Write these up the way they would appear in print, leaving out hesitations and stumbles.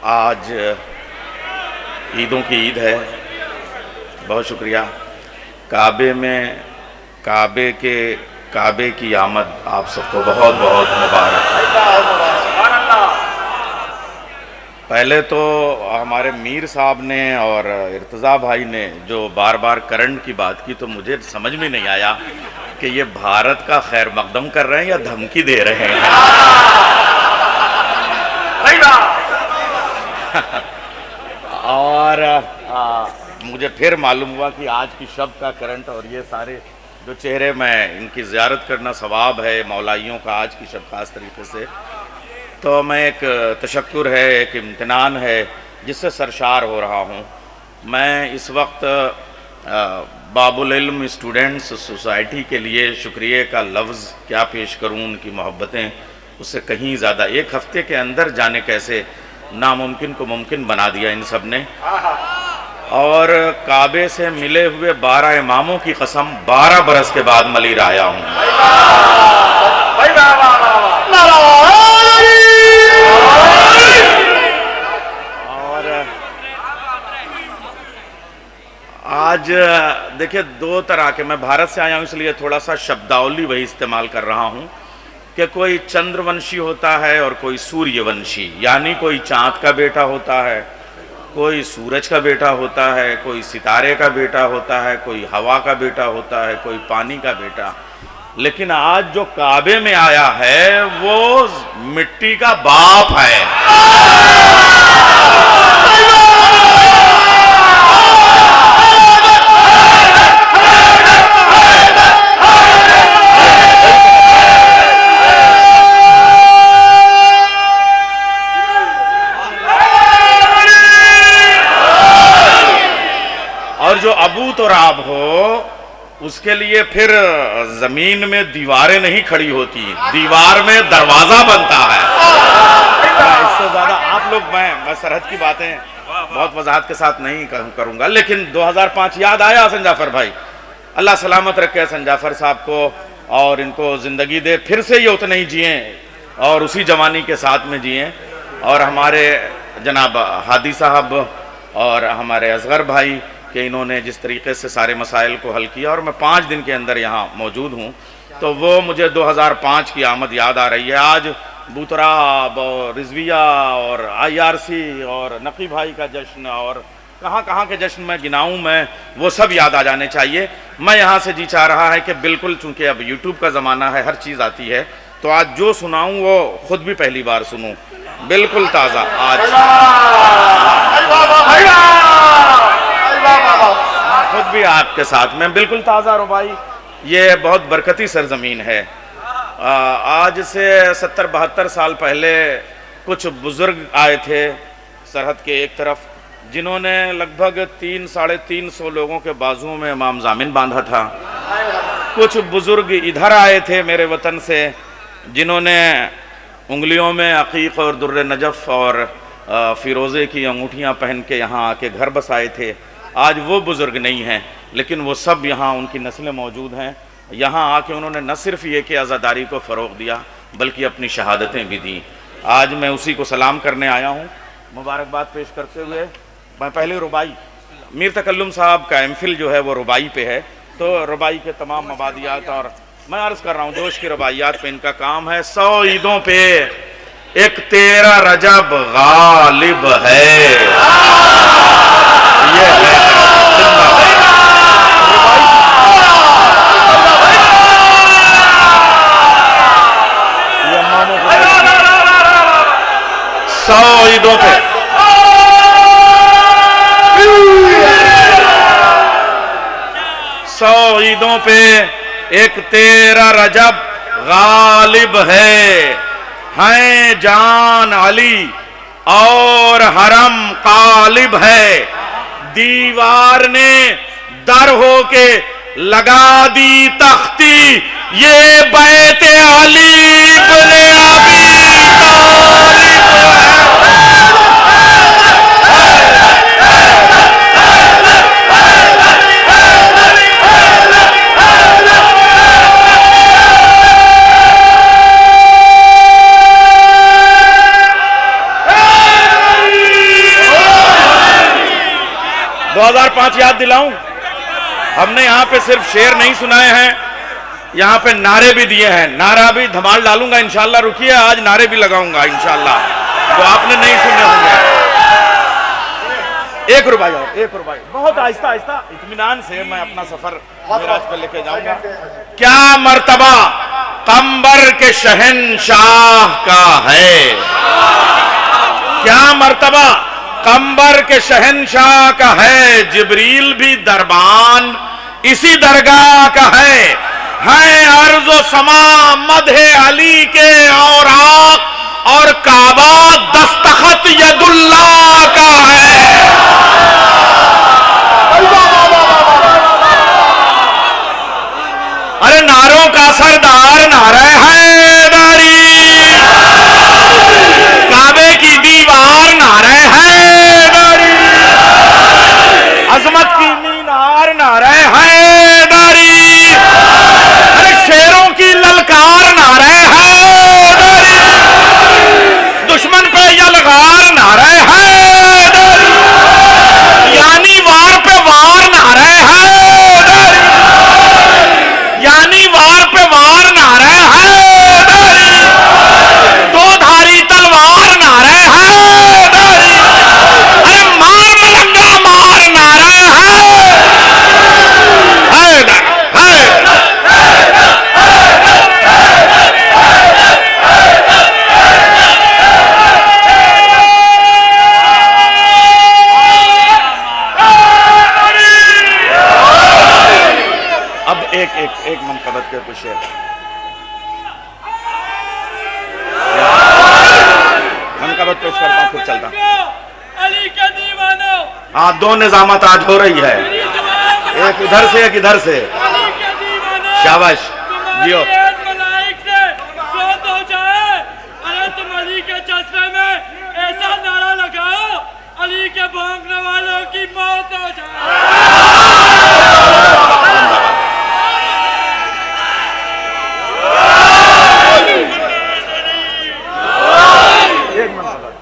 आज ईदों की ईद है। बहुत शुक्रिया। काबे की आमद आप सबको बहुत बहुत मुबारक। पहले तो हमारे मीर साहब ने और इर्तज़ा भाई ने जो बार बार करंट की बात की, तो मुझे समझ में नहीं आया कि ये भारत का खैर मकदम कर रहे हैं या धमकी दे रहे हैं। और मुझे फिर मालूम हुआ कि आज की शब का करंट और ये सारे जो चेहरे में इनकी ज़ियारत करना सवाब है मौलाइयों का आज की शब खास तरीके से, तो मैं एक तशक्कुर है, एक इम्तिनान है जिससे सरशार हो रहा हूँ। मैं इस वक्त बाबुल इल्म स्टूडेंट्स सोसाइटी के लिए शुक्रिया का लफ्ज़ क्या पेश करूँ। उनकी मोहब्बतें उससे कहीं ज़्यादा, एक हफ्ते के अंदर जाने कैसे नामुमकिन को मुमकिन बना दिया इन सब ने। और काबे से मिले हुए 12 इमामों की कसम 12 बरस के बाद मलिर आया हूँ। और आज देखिए, दो तरह के, मैं भारत से आया हूँ इसलिए थोड़ा सा शब्दावली वही इस्तेमाल कर रहा हूँ कि कोई चंद्रवंशी होता है और कोई सूर्यवंशी, यानी कोई चाँद का बेटा होता है, कोई सूरज का बेटा होता है, कोई सितारे का बेटा होता है, कोई हवा का बेटा होता है, कोई पानी का बेटा। लेकिन आज जो काबे में आया है वो मिट्टी का बाप है। और जो अबू तुराब हो उसके लिए फिर जमीन में दीवारें नहीं खड़ी होती, दीवार में दरवाजा बनता है। इससे ज्यादा आप लोग, मैं सरहद की बातें बहुत वजाहत के साथ नहीं करूंगा, लेकिन 2005 याद आया हसन जाफर भाई। अल्लाह सलामत रखे हसन जाफर साहब को और इनको जिंदगी दे, फिर से ये उतने ही जिए और उसी जवानी के साथ में जिए। और हमारे जनाब हादी साहब और हमारे असगर भाई कि इन्होंने जिस तरीके से सारे मसाइल को हल किया, और मैं 5 दिन के अंदर यहाँ मौजूद हूँ, तो वो मुझे 2005 की आमद याद आ रही है। आज बूतराब और रिजविया और IRC और नकी भाई का जश्न और कहाँ के जश्न में गिनाऊँ मैं, वो सब याद आ जाने चाहिए। मैं यहाँ से जी चाह रहा है कि बिल्कुल, चूँकि अब यूट्यूब का ज़माना है, हर चीज़ आती है, तो आज जो सुनाऊँ वो खुद भी पहली बार सुनूँ, बिल्कुल ताज़ा। आज खुद भी आपके साथ में बिल्कुल ताज़ा रुबाई। ये बहुत बरकती सरजमीन है। आज से 70-72 साल पहले कुछ बुजुर्ग आए थे सरहद के एक तरफ, जिन्होंने लगभग 300-350 लोगों के बाजुओं में इमाम जामिन बांधा था। कुछ बुजुर्ग इधर आए थे मेरे वतन से, जिन्होंने उंगलियों में अकीक और दुर्र नजफ़ और फिरोज़े की अंगूठियाँ पहन के यहाँ आके घर बसाए थे। आज वो बुज़ुर्ग नहीं हैं, लेकिन वो सब यहाँ, उनकी नस्लें मौजूद हैं। यहाँ आके उन्होंने न सिर्फ ये कि आज़ादारी को फ़रोग़ दिया, बल्कि अपनी शहादतें भी दी। आज मैं उसी को सलाम करने आया हूँ, मुबारकबाद पेश करते हुए। मैं पहले रुबाई, मीर तकल्लुम साहब का MPhil जो है वो रुबाई पे है, तो रुबाई के तमाम मबादियात, और मैं अर्ज़ कर रहा हूँ जोश की रुबाइयात पे इनका काम है। 100 ईदों पे एक 13 रजब गालिब है, ये है ये मामों को 100 ईदों पे 100 ईदों पे एक 13 रजब गालिब है जान अली और हरम कालिब है। दीवार ने दर होके लगा दी तख्ती, ये बैत अली इब्ने अबी तालिब है। 2005 याद दिलाऊं, हमने यहाँ पे सिर्फ शेर नहीं सुनाए हैं, यहाँ पे नारे भी दिए हैं। नारा भी धमाल डालूंगा इंशाल्लाह, रुकिए, आज नारे भी लगाऊंगा इंशाल्लाह, जो आपने नहीं सुने होंगे। एक रुपया और, एक रुपया, बहुत आहिस्ता आहिस्ता इत्मीनान से मैं अपना सफर मेराज पे लेके जाऊंगा। क्या मर्तबा कंबर के शहंशाह का है, क्या मर्तबा कंबर के शहंशाह का है, जिब्रील भी दरबान इसी दरगाह का है अर्ज़ो समा मदहे अली के और आक और काबा दस्तखत यदुल्लाह का है। अरे नारों का सरदार नारा हैदरी, काबे की दीवार नारा हैदरी, अजमत की मीनार नारा हैदरी, अरे शेरों की ललकार नारा हैदरी, दुश्मन पे यलगार नारा हैदरी, यानी वार पे वार नारा हैदरी, यानी वार पे वार नारा हैदरी, दो धारी तलवार नारा हैदरी, अरे मार मलंगा मार नारा हैदरी। अब एक मनकबत के कुछ शेर मनकबत पेश करता हूँ, फिर चलता। अली के दीवानों, हाँ, दो निजामत आज हो रही है, एक इधर से एक इधर से। अली के दीवानों, शाबाश जियो। मलाइक से सोत हो जाए, अरे तुम अली के चश्मे में ऐसा नारा लगाओ, अली के भौंकने वालों की मौत हो जाए।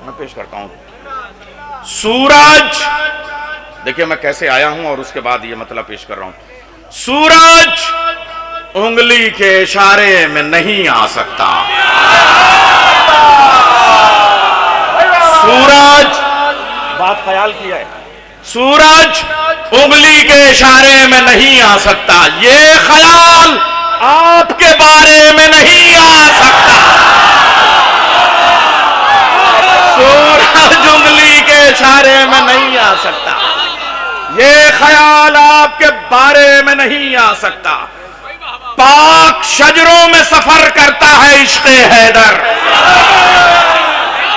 मैं पेश करता हूं। सूरज, देखिए मैं कैसे आया हूं और उसके बाद ये मतलब पेश कर रहा हूं। सूरज उंगली के इशारे में नहीं आ सकता, सूरज, बात ख्याल किया है, सूरज उंगली के इशारे में नहीं आ सकता, ये ख्याल आपके बारे में नहीं आ सकता। सूरज उंगली के इशारे में नहीं आ सकता, ये ख्याल आपके बारे में नहीं आ सकता। पाक शजरों में सफर करता है इश्क़े हैदर,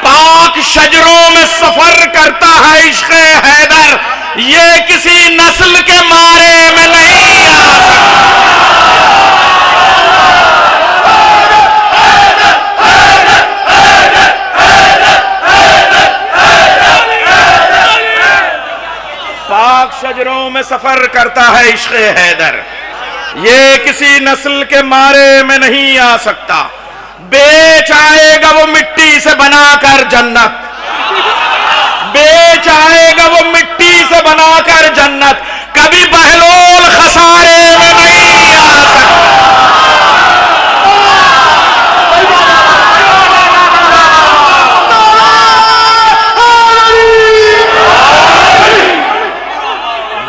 पाक शजरों में सफर करता है इश्क़े हैदर, ये किसी नस्ल के मारे में नहीं आ सकता। पाक शजरों में सफर करता है इश्क़े हैदर, ये किसी नस्ल के मारे में नहीं आ सकता। बेच आएगा वो मिट्टी से बनाकर जन्नत, बेच आएगा वो मिट्टी से बनाकर जन्नत, कभी बहलोल खसारे में नहीं आ सकता।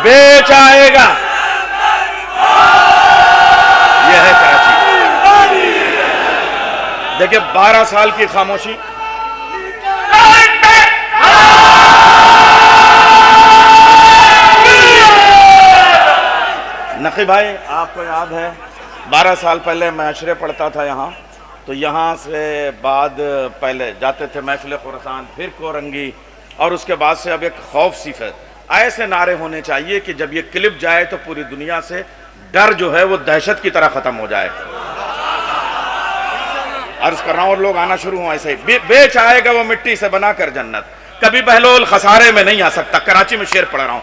बेच आएगा, यह है कराची। देखिए 12 साल की खामोशी, नकी भाई आपको याद है 12 साल पहले मैं अशरे पढ़ता था यहाँ, तो यहाँ से बाद पहले जाते थे महफिल खुरासान, फिर कोरंगी, और उसके बाद से अब एक खौफ सिफत, ऐसे नारे होने चाहिए कि जब ये क्लिप जाए तो पूरी दुनिया से डर जो है वो दहशत की तरह खत्म हो जाए। अर्ज कर रहा हूं और लोग आना शुरू हो ऐसे ही। बेच आएगा वो मिट्टी से बनाकर जन्नत, कभी बहलोल खसारे में नहीं आ सकता। कराची में शेर पढ़ रहा हूं,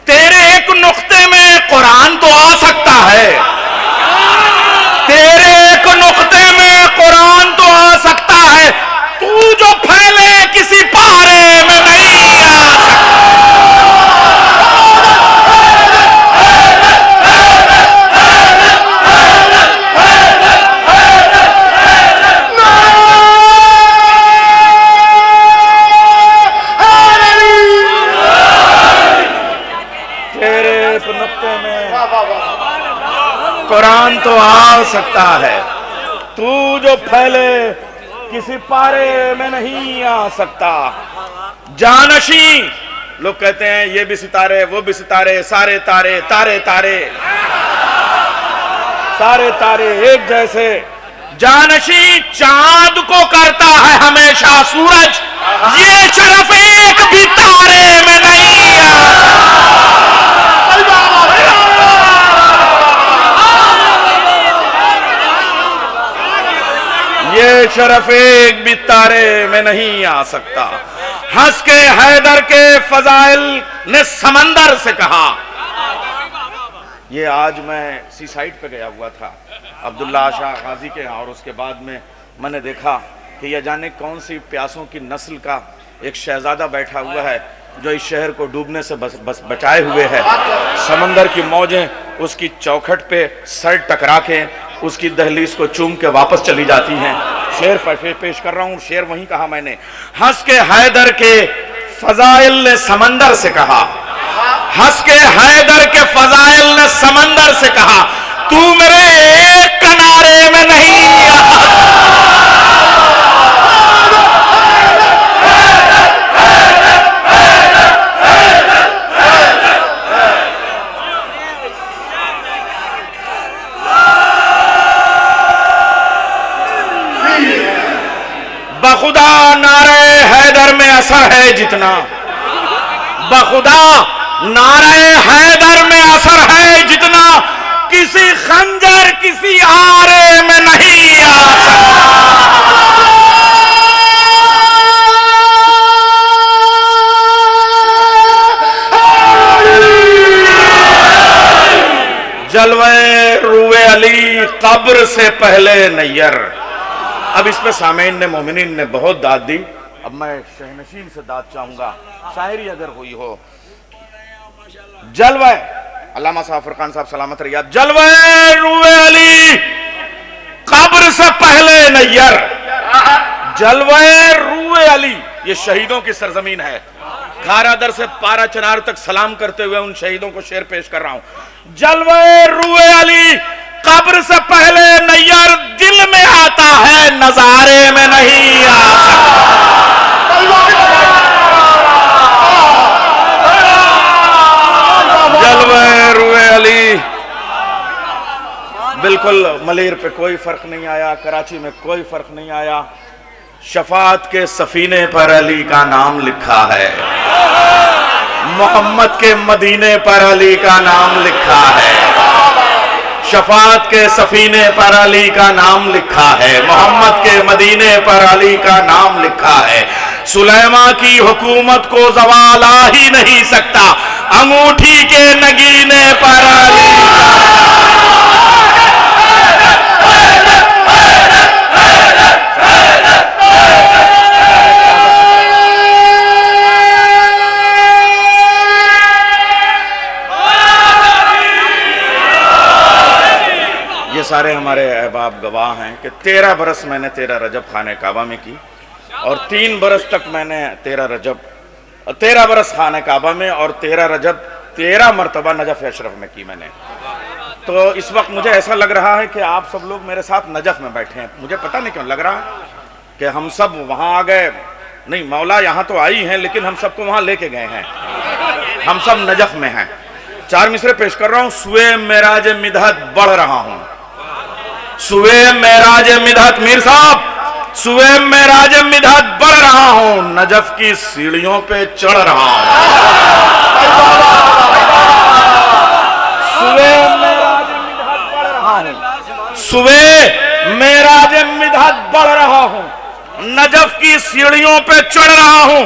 तेरे एक नुक्ते में कुरान तो आ सकता है, तेरे एक नुक्ते में कुरान तो आ सकता है, तू जो फैले किसी पारे में नहीं आ सकता। कुरान तो आ सकता है, तू जो फैले किसी पारे में नहीं आ सकता। जानशी लोग कहते हैं ये भी सितारे वो भी सितारे, सारे तारे तारे तारे सारे तारे एक जैसे। जानशी चांद को करता है हमेशा सूरज, ये शरफ एक भी तारे में नहीं ये शरफ एक भी तारे में नहीं आ सकता। हंस के हैदर के फजाइल ने समंदर से कहा। ये आज मैं सी साइड पे गया हुआ था अब्दुल्ला शाह गाजी के यहाँ, और उसके बाद में मैंने देखा कि यह जाने कौन सी प्यासों की नस्ल का एक शहजादा बैठा हुआ है जो इस शहर को डूबने से बस बचाए हुए है। समंदर की मौजें उसकी चौखट पे सर टकरा के उसकी दहलीज को चूम के वापस चली जाती हैं। शेर पेश कर रहा हूं, शेर वहीं कहा मैंने। हंस के हैदर के फजाइल ने समंदर से कहा, हंस के हैदर के फजाइल ने समंदर से कहा, तू मेरे एक किनारे में नहीं बखुदा नारे हैदर में असर है जितना, बखुदा नारे हैदर में असर है जितना, किसी खंजर किसी आरे में नहीं आ सकता। जलवे रूए अली कब्र से पहले नैयर। अब इस पे सामीन ने मोमिनीन ने बहुत दाद दी, अब मैं शहनशीन से दाद चाहूंगा, शायरी अगर हुई हो। जलवे अल्लामा साहब फरकान साहब सलामत रहिए। जलवे रूए अली कब्र से पहले नैयर। जलवे रूए अली ये शहीदों की सरजमीन है। खारादर से पारा चनार तक सलाम करते हुए उन शहीदों को शेर पेश कर रहा हूं। जलवे रूए अली कब्र से पहले नैयर, दिल में आता है नजारे में नहीं आ सकता। जलवे रूए अली। बिल्कुल मलीर पे कोई फर्क नहीं आया, कराची में कोई फर्क नहीं आया। शफात के सफीने पर अली का नाम लिखा है, मोहम्मद के मदीने पर अली का नाम लिखा है। शफात के सफीने पर अली का नाम लिखा है, मोहम्मद के मदीने पर अली का नाम लिखा है। सुलेमा की हुकूमत को ज़वाल आ ही नहीं सकता, अंगूठी के नगीने पर अली सारे हमारे अहबाब गवाह हैं कि 13 बरस मैंने 13 रजब खाने काबा में की, और 3 बरस तक मैंने 13 बरस खाने काबा में और 13 रजब 13 मरतबा नजफ अशरफ में की मैंने। तो इस वक्त मुझे ऐसा लग रहा है कि आप सब लोग मेरे साथ नजफ में बैठे हैं। मुझे पता नहीं क्यों लग रहा है कि हम सब वहाँ आ गए। नहीं, मौला यहाँ तो आई हैं लेकिन हम सबको वहाँ लेके गए हैं, हम सब नजफ में हैं। 4 मिसरे पेश कर रहा हूँ। सुए मेराज मिदहत बढ़ रहा हूँ, सुए मेराज मिदहत, मीर साहब, सुए मेराज मिदहत बढ़ रहा हूं, नजफ की सीढ़ियों पे चढ़ रहा हूं। सुए मेराज मिदहत बढ़ रहा हूं, सुए मेराज मिदहत बढ़ रहा हूं, नजफ की सीढ़ियों पे चढ़ रहा हूं।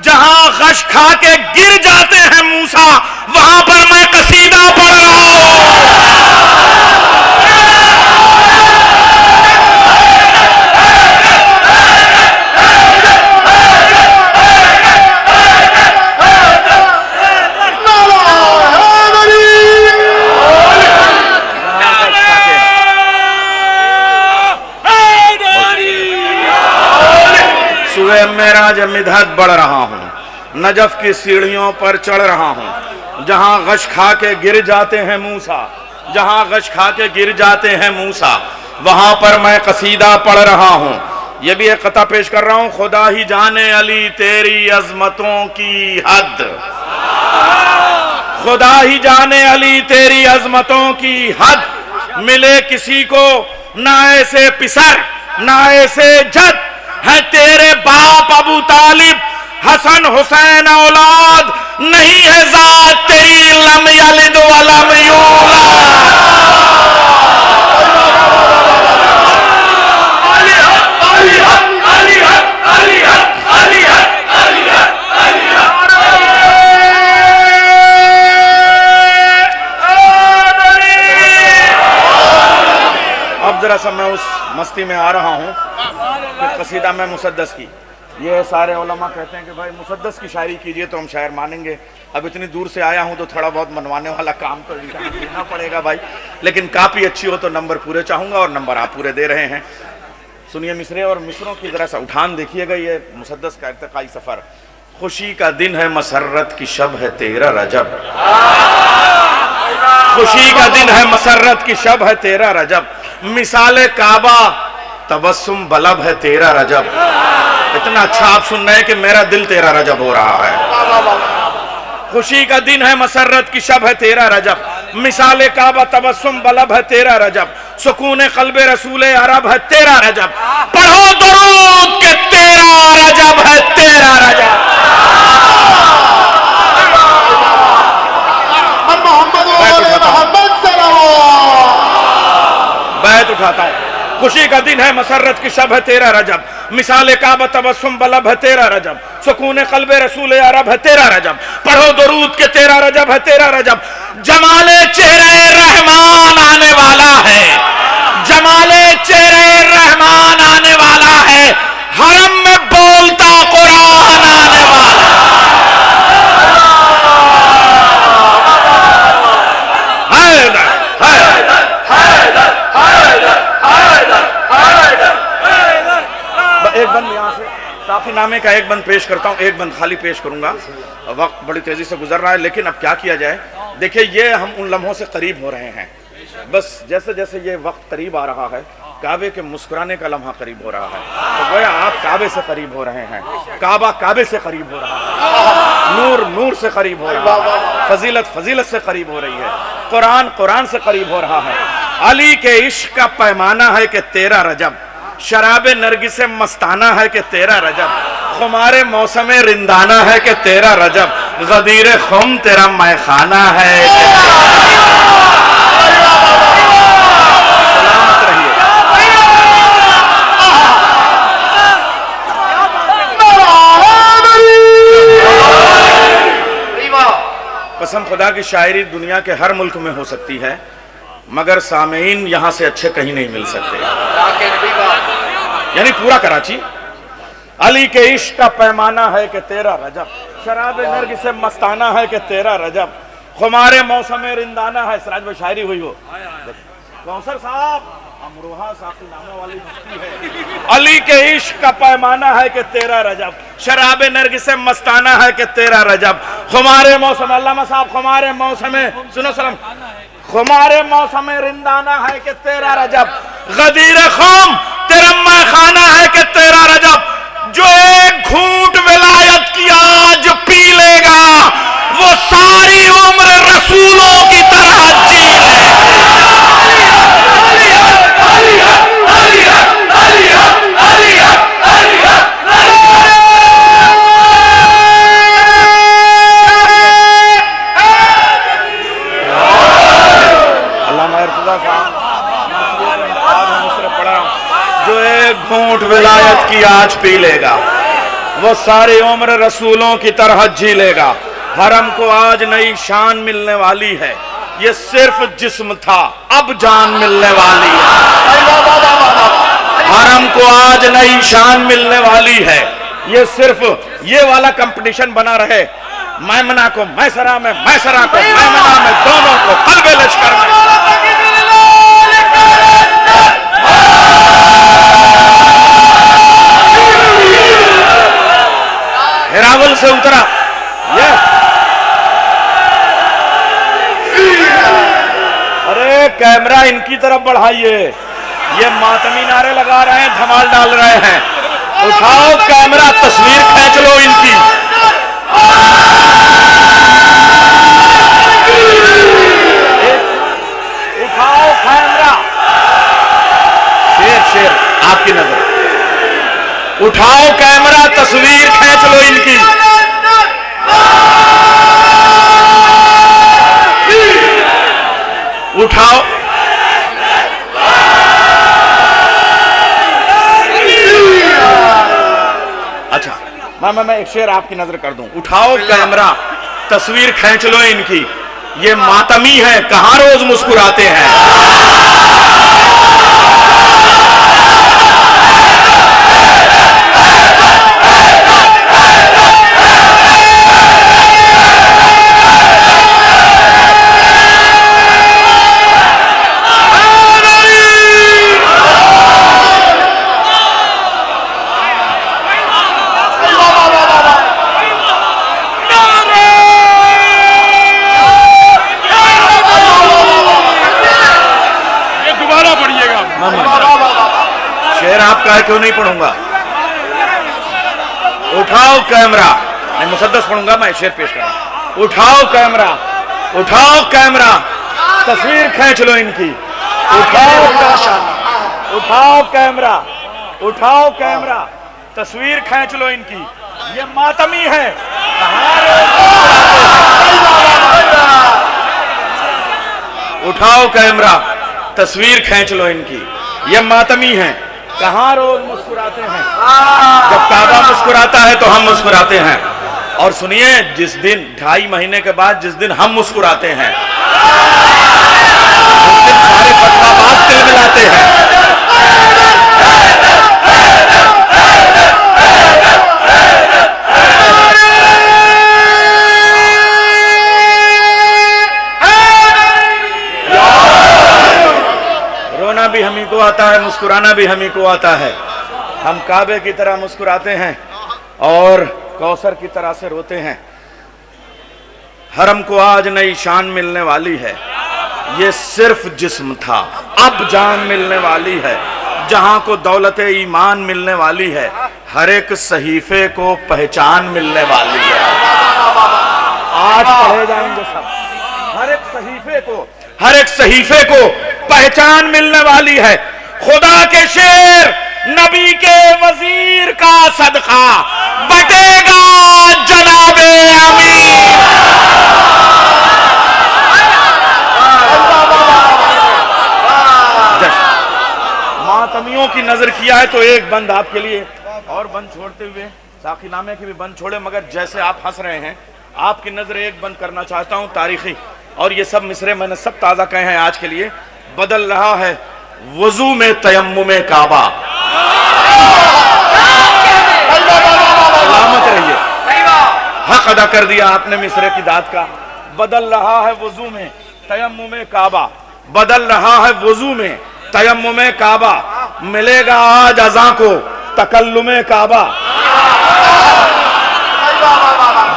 जहां गश खा के गिर जाते हैं मूसा, वहां पर मैं कसीदा पढ़ रहा हूं। मेरा मिदहत बढ़ रहा हूँ, नजफ की सीढ़ियों पर चढ़ रहा हूँ। जहाँ गश खा के गिर जाते हैं मूसा, जहां गश खा के गिर जाते हैं मूसा, वहां पर मैं कसीदा पढ़ रहा हूं। यह भी एक कता पेश कर रहा हूं। खुदा ही जाने अली तेरी अजमतों की हद, खुदा ही जाने अली तेरी अजमतों की हद, मिले किसी को ना ऐसे पिसर ना ऐसे जद, है तेरे बाप अबू तालिब हसन हुसैन औलाद, नहीं है जात तेरी लम यलिद वलम यूलद। अब जरा सा मैं उस मस्ती में आ रहा हूं कि कसीदा में मुसद्दस की, ये सारे उलमा कहते हैं कि भाई मुसद्दस की शायरी कीजिए तो हम शायर मानेंगे। अब इतनी दूर से आया हूं तो थोड़ा बहुत मनवाने वाला काम तो देना पड़ेगा भाई, लेकिन काफ़ी अच्छी हो तो नंबर पूरे चाहूँगा और नंबर आप पूरे दे रहे हैं। सुनिए मिसरे और मिसरों की ज़रा सा उठान देखिएगा। ये मुसद्दस का इर्तिकाई सफ़र। खुशी का दिन है मसर्रत की शब है 13 रजब, खुशी का दिन है मसर्रत की शब है 13 रजब, मिसाले काबा तबस्सुम बलब है 13 रजब। इतना अच्छा आप सुन रहे हैं कि मेरा दिल 13 रजब हो रहा है। खुशी का दिन है मसर्रत की शब है 13 रजब, मिसाले काबा तबस्सुम बलब है 13 रजब, सुकून क़ल्बे रसूले अरब है 13 रजब, पढ़ो दुरूद के 13 रजब है 13 रजब। बैत उठाता हूं। खुशी का दिन है मसर्रत की शब है 13 रजब, मिसाले काबा तबस्सुम बलब है 13 रजब, सुकून क़ल्बे रसूल अरब है 13 रजब, पढ़ो दुरूद के 13 रजब है 13 रजब। जमाले चेहरे रहमान आने वाला है, जमाले चेहरे रहमान आने वाला है, हरम में बोलता कुरान आने वाला है। एक बंद यहाँ से साफी नामे का एक बंद पेश करता हूँ, एक बंद खाली पेश करूंगा। वक्त बड़ी तेजी से गुजर रहा है, लेकिन अब क्या किया जाए। देखिए, ये हम उन लम्हों से करीब हो रहे हैं। बस जैसे जैसे ये वक्त करीब आ रहा है, काबे के मुस्कुराने का लम्हा करीब हो रहा है, तो गोया आप काबे से करीब हो रहे हैं, काबा काबे से करीब हो रहा है, नूर नूर से करीब हो रहा है, फजीलत फजीलत से करीब हो रही है, कुरान कुरान से करीब हो रहा है। अली के इश्क का पैमाना है कि 13 रजब, शराबे नरगिसे मस्ताना है कि 13 रजब, खुमारे मौसम रिंदाना है कि 13 रजब, गदीर खुम तेरा मैखाना है। सलामत रहिए। कसम खुदा की शायरी दुनिया के हर मुल्क में हो सकती है, मगर सामीन यहां से अच्छे कहीं नहीं मिल सकते। यानी पूरा कराची। अली के इश्क का पैमाना है कि 13 रजब, शराब नर्ग से मस्ताना है कि 13 रजब, खुमारे मौसम रिंदाना है। सराज में शायरी हुई हो कौसर साहब, अमरोहा साकी नामे वाली मस्ती है। अली के इश्क का पैमाना है कि 13 रजब, शराब नर्ग से मस्ताना है कि 13 रजब, खुमारे मौसम, अल्लामा साहब, खुमारे मौसम, सुनो सलाम, खुमारे मौसम रिंदाना है कि 13 रजब, गदीर खुम तेरा मैखाना है कि 13 रजब, जो एक घूंट विलायत की आज पी लेगा वो सारी उम्र रसूलों की तरह जी लेगा। जो एक घूंट विलायत की आज पी लेगा वो सारी उम्र रसूलों की तरह जी लेगा। हरम को आज नई शान मिलने वाली है, ये सिर्फ जिस्म था अब जान मिलने वाली है। हरम को आज नई शान मिलने वाली है, ये सिर्फ ये वाला कंपटीशन बना रहे, मैमना को मैसरा में, मैसरा को मैमना में, दोनों को कल्बे लश्कर में। हिरावल से उतरा ये अरे कैमरा इनकी तरफ बढ़ाइए, ये मातमी नारे लगा रहे हैं, धमाल डाल रहे हैं। उठाओ कैमरा, तस्वीर खींच लो इनकी। उठाओ कैमरा, शेर शेर आपकी नजर, उठाओ कैमरा, तस्वीर खींच लो इनकी। उठाओ, अच्छा मैं एक शेर आपकी नजर कर दूं। उठाओ कैमरा, तस्वीर खींच लो इनकी, ये मातमी है, कहां रोज मुस्कुराते हैं। शेर आपका है, क्यों नहीं पढ़ूंगा। उठाओ कैमरा, मैं मुसद्दस पढ़ूंगा, मैं शेर पेश करूंगा। उठाओ कैमरा, उठाओ कैमरा, तस्वीर खींच लो इनकी। उठाओ कैमरा, उठाओ कैमरा, तस्वीर खींच लो इनकी, ये मातमी है। उठाओ कैमरा, तस्वीर खींच लो इनकी, ये मातमी है, कहां रोज मुस्कुराते हैं। जब काबा मुस्कुराता है तो हम मुस्कुराते हैं। और सुनिए, जिस दिन 2.5 महीने के बाद जिस दिन हम मुस्कुराते हैं, उस दिन सारे फतवाबाज दिल मिलाते हैं। रोना भी हमी को आता है, मुस्कुराना भी हमी को आता है। हम काबे की तरह मुस्कुराते हैं और कौसर की तरह से रोते हैं। हरम को आज नई शान मिलने वाली है, ये सिर्फ जिस्म था, अब जान मिलने वाली है। जहां को दौलत ईमान मिलने वाली है, हर एक सहीफे को पहचान मिलने वाली है। आज पढ़े जाएंगे सब, हर एक सहीफे को, हर एक सहीफे को पहचान मिलने वाली है। खुदा के शेर, नबी के वजीर का सदका बटेगा जनाबे अमीर। मातमियों की नजर किया है तो एक बंद आपके लिए और बंद छोड़ते हुए, साखीनामे की भी बंद छोड़े, मगर जैसे आप हंस रहे हैं, आपकी नजर एक बंद करना चाहता हूं तारीखी। और ये सब मिसरे मैंने सब ताजा कहे हैं आज के लिए। बदल रहा है वजू में तयम्मुम काबा। सलामत रहिए, हक अदा कर दिया आपने मिसरे की दाद का। बदल रहा है वजू में तयम्मुम काबा, बदल रहा है वजू में तयम्मुम काबा। मिलेगा आज अज़ां को तकल्लुम काबा।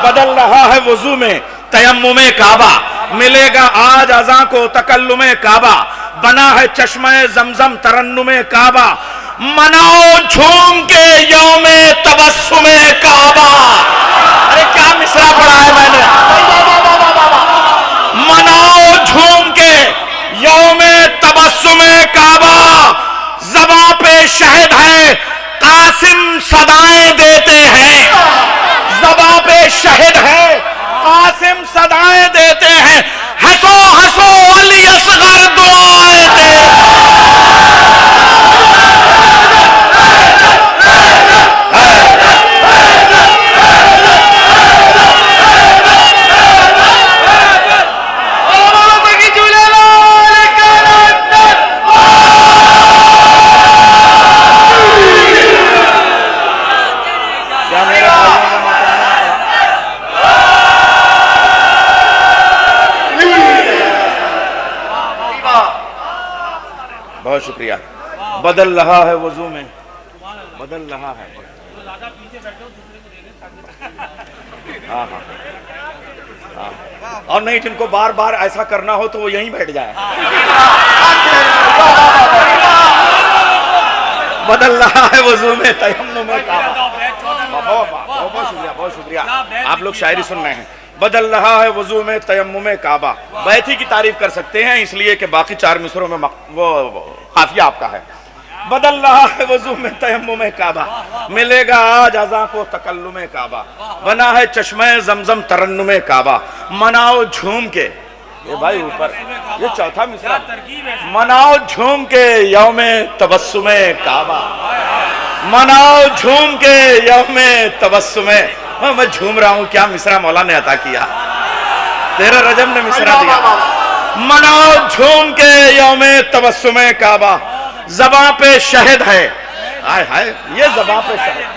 बदल रहा है वजू में तयम्मुम काबा, मिलेगा आज अज़ां को तकल्लुम काबा। बना है चश्मे जमजम तरन्नुमे काबा, मनाओ झूम के यौमे तबस्सुमे काबा। अरे क्या मिसरा पढ़ा है मैंने। मनाओ झूम के यौमे तबस्सुमे काबा। ज़बां पे शहद है, कासिम सदाएं देते हैं। ज़बां पे शहद है, कासिम सदाएं देते हैं। हंसो हंसो अली असगर दुआएं दे। बहुत शुक्रिया। बदल रहा है वजू में, बदल रहा है। हाँ हाँ हाँ। और नहीं, जिनको बार बार ऐसा करना हो तो वो यहीं बैठ जाए। बदल रहा है वजू में तयम्मुम में काबा। बहुत शुक्रिया, बहुत शुक्रिया। आप लोग शायरी सुन रहे हैं। बदल रहा है वजू में तयम्मुम में काबा। बैठी की तारीफ कर सकते हैं इसलिए कि बाकी 4 मिसरों में वो काफिया आपका है। बदल रहा है वजू में तयम्मुम में काबा, मिलेगा आज अज़ा को तकल्लुम में काबा। बना है चश्मे ज़मज़म तरन्नुम में काबा, मनाओ झूम के। ये भाई ऊपर ये चौथा मिसरा, मनाओ झूम के यौमे तबस्सुमे काबा, मनाओ झूम के यौमे तबस्सुमे। मैं झूम रहा हूँ, क्या मिसरा मौला ने अता किया, तेरा रजब ने मिसरा दिया। मनाओ झूम के यौमे तबस्सुमे काबा, ज़बां पे शहद है। हाय हाय, ये ज़बां पे शहद,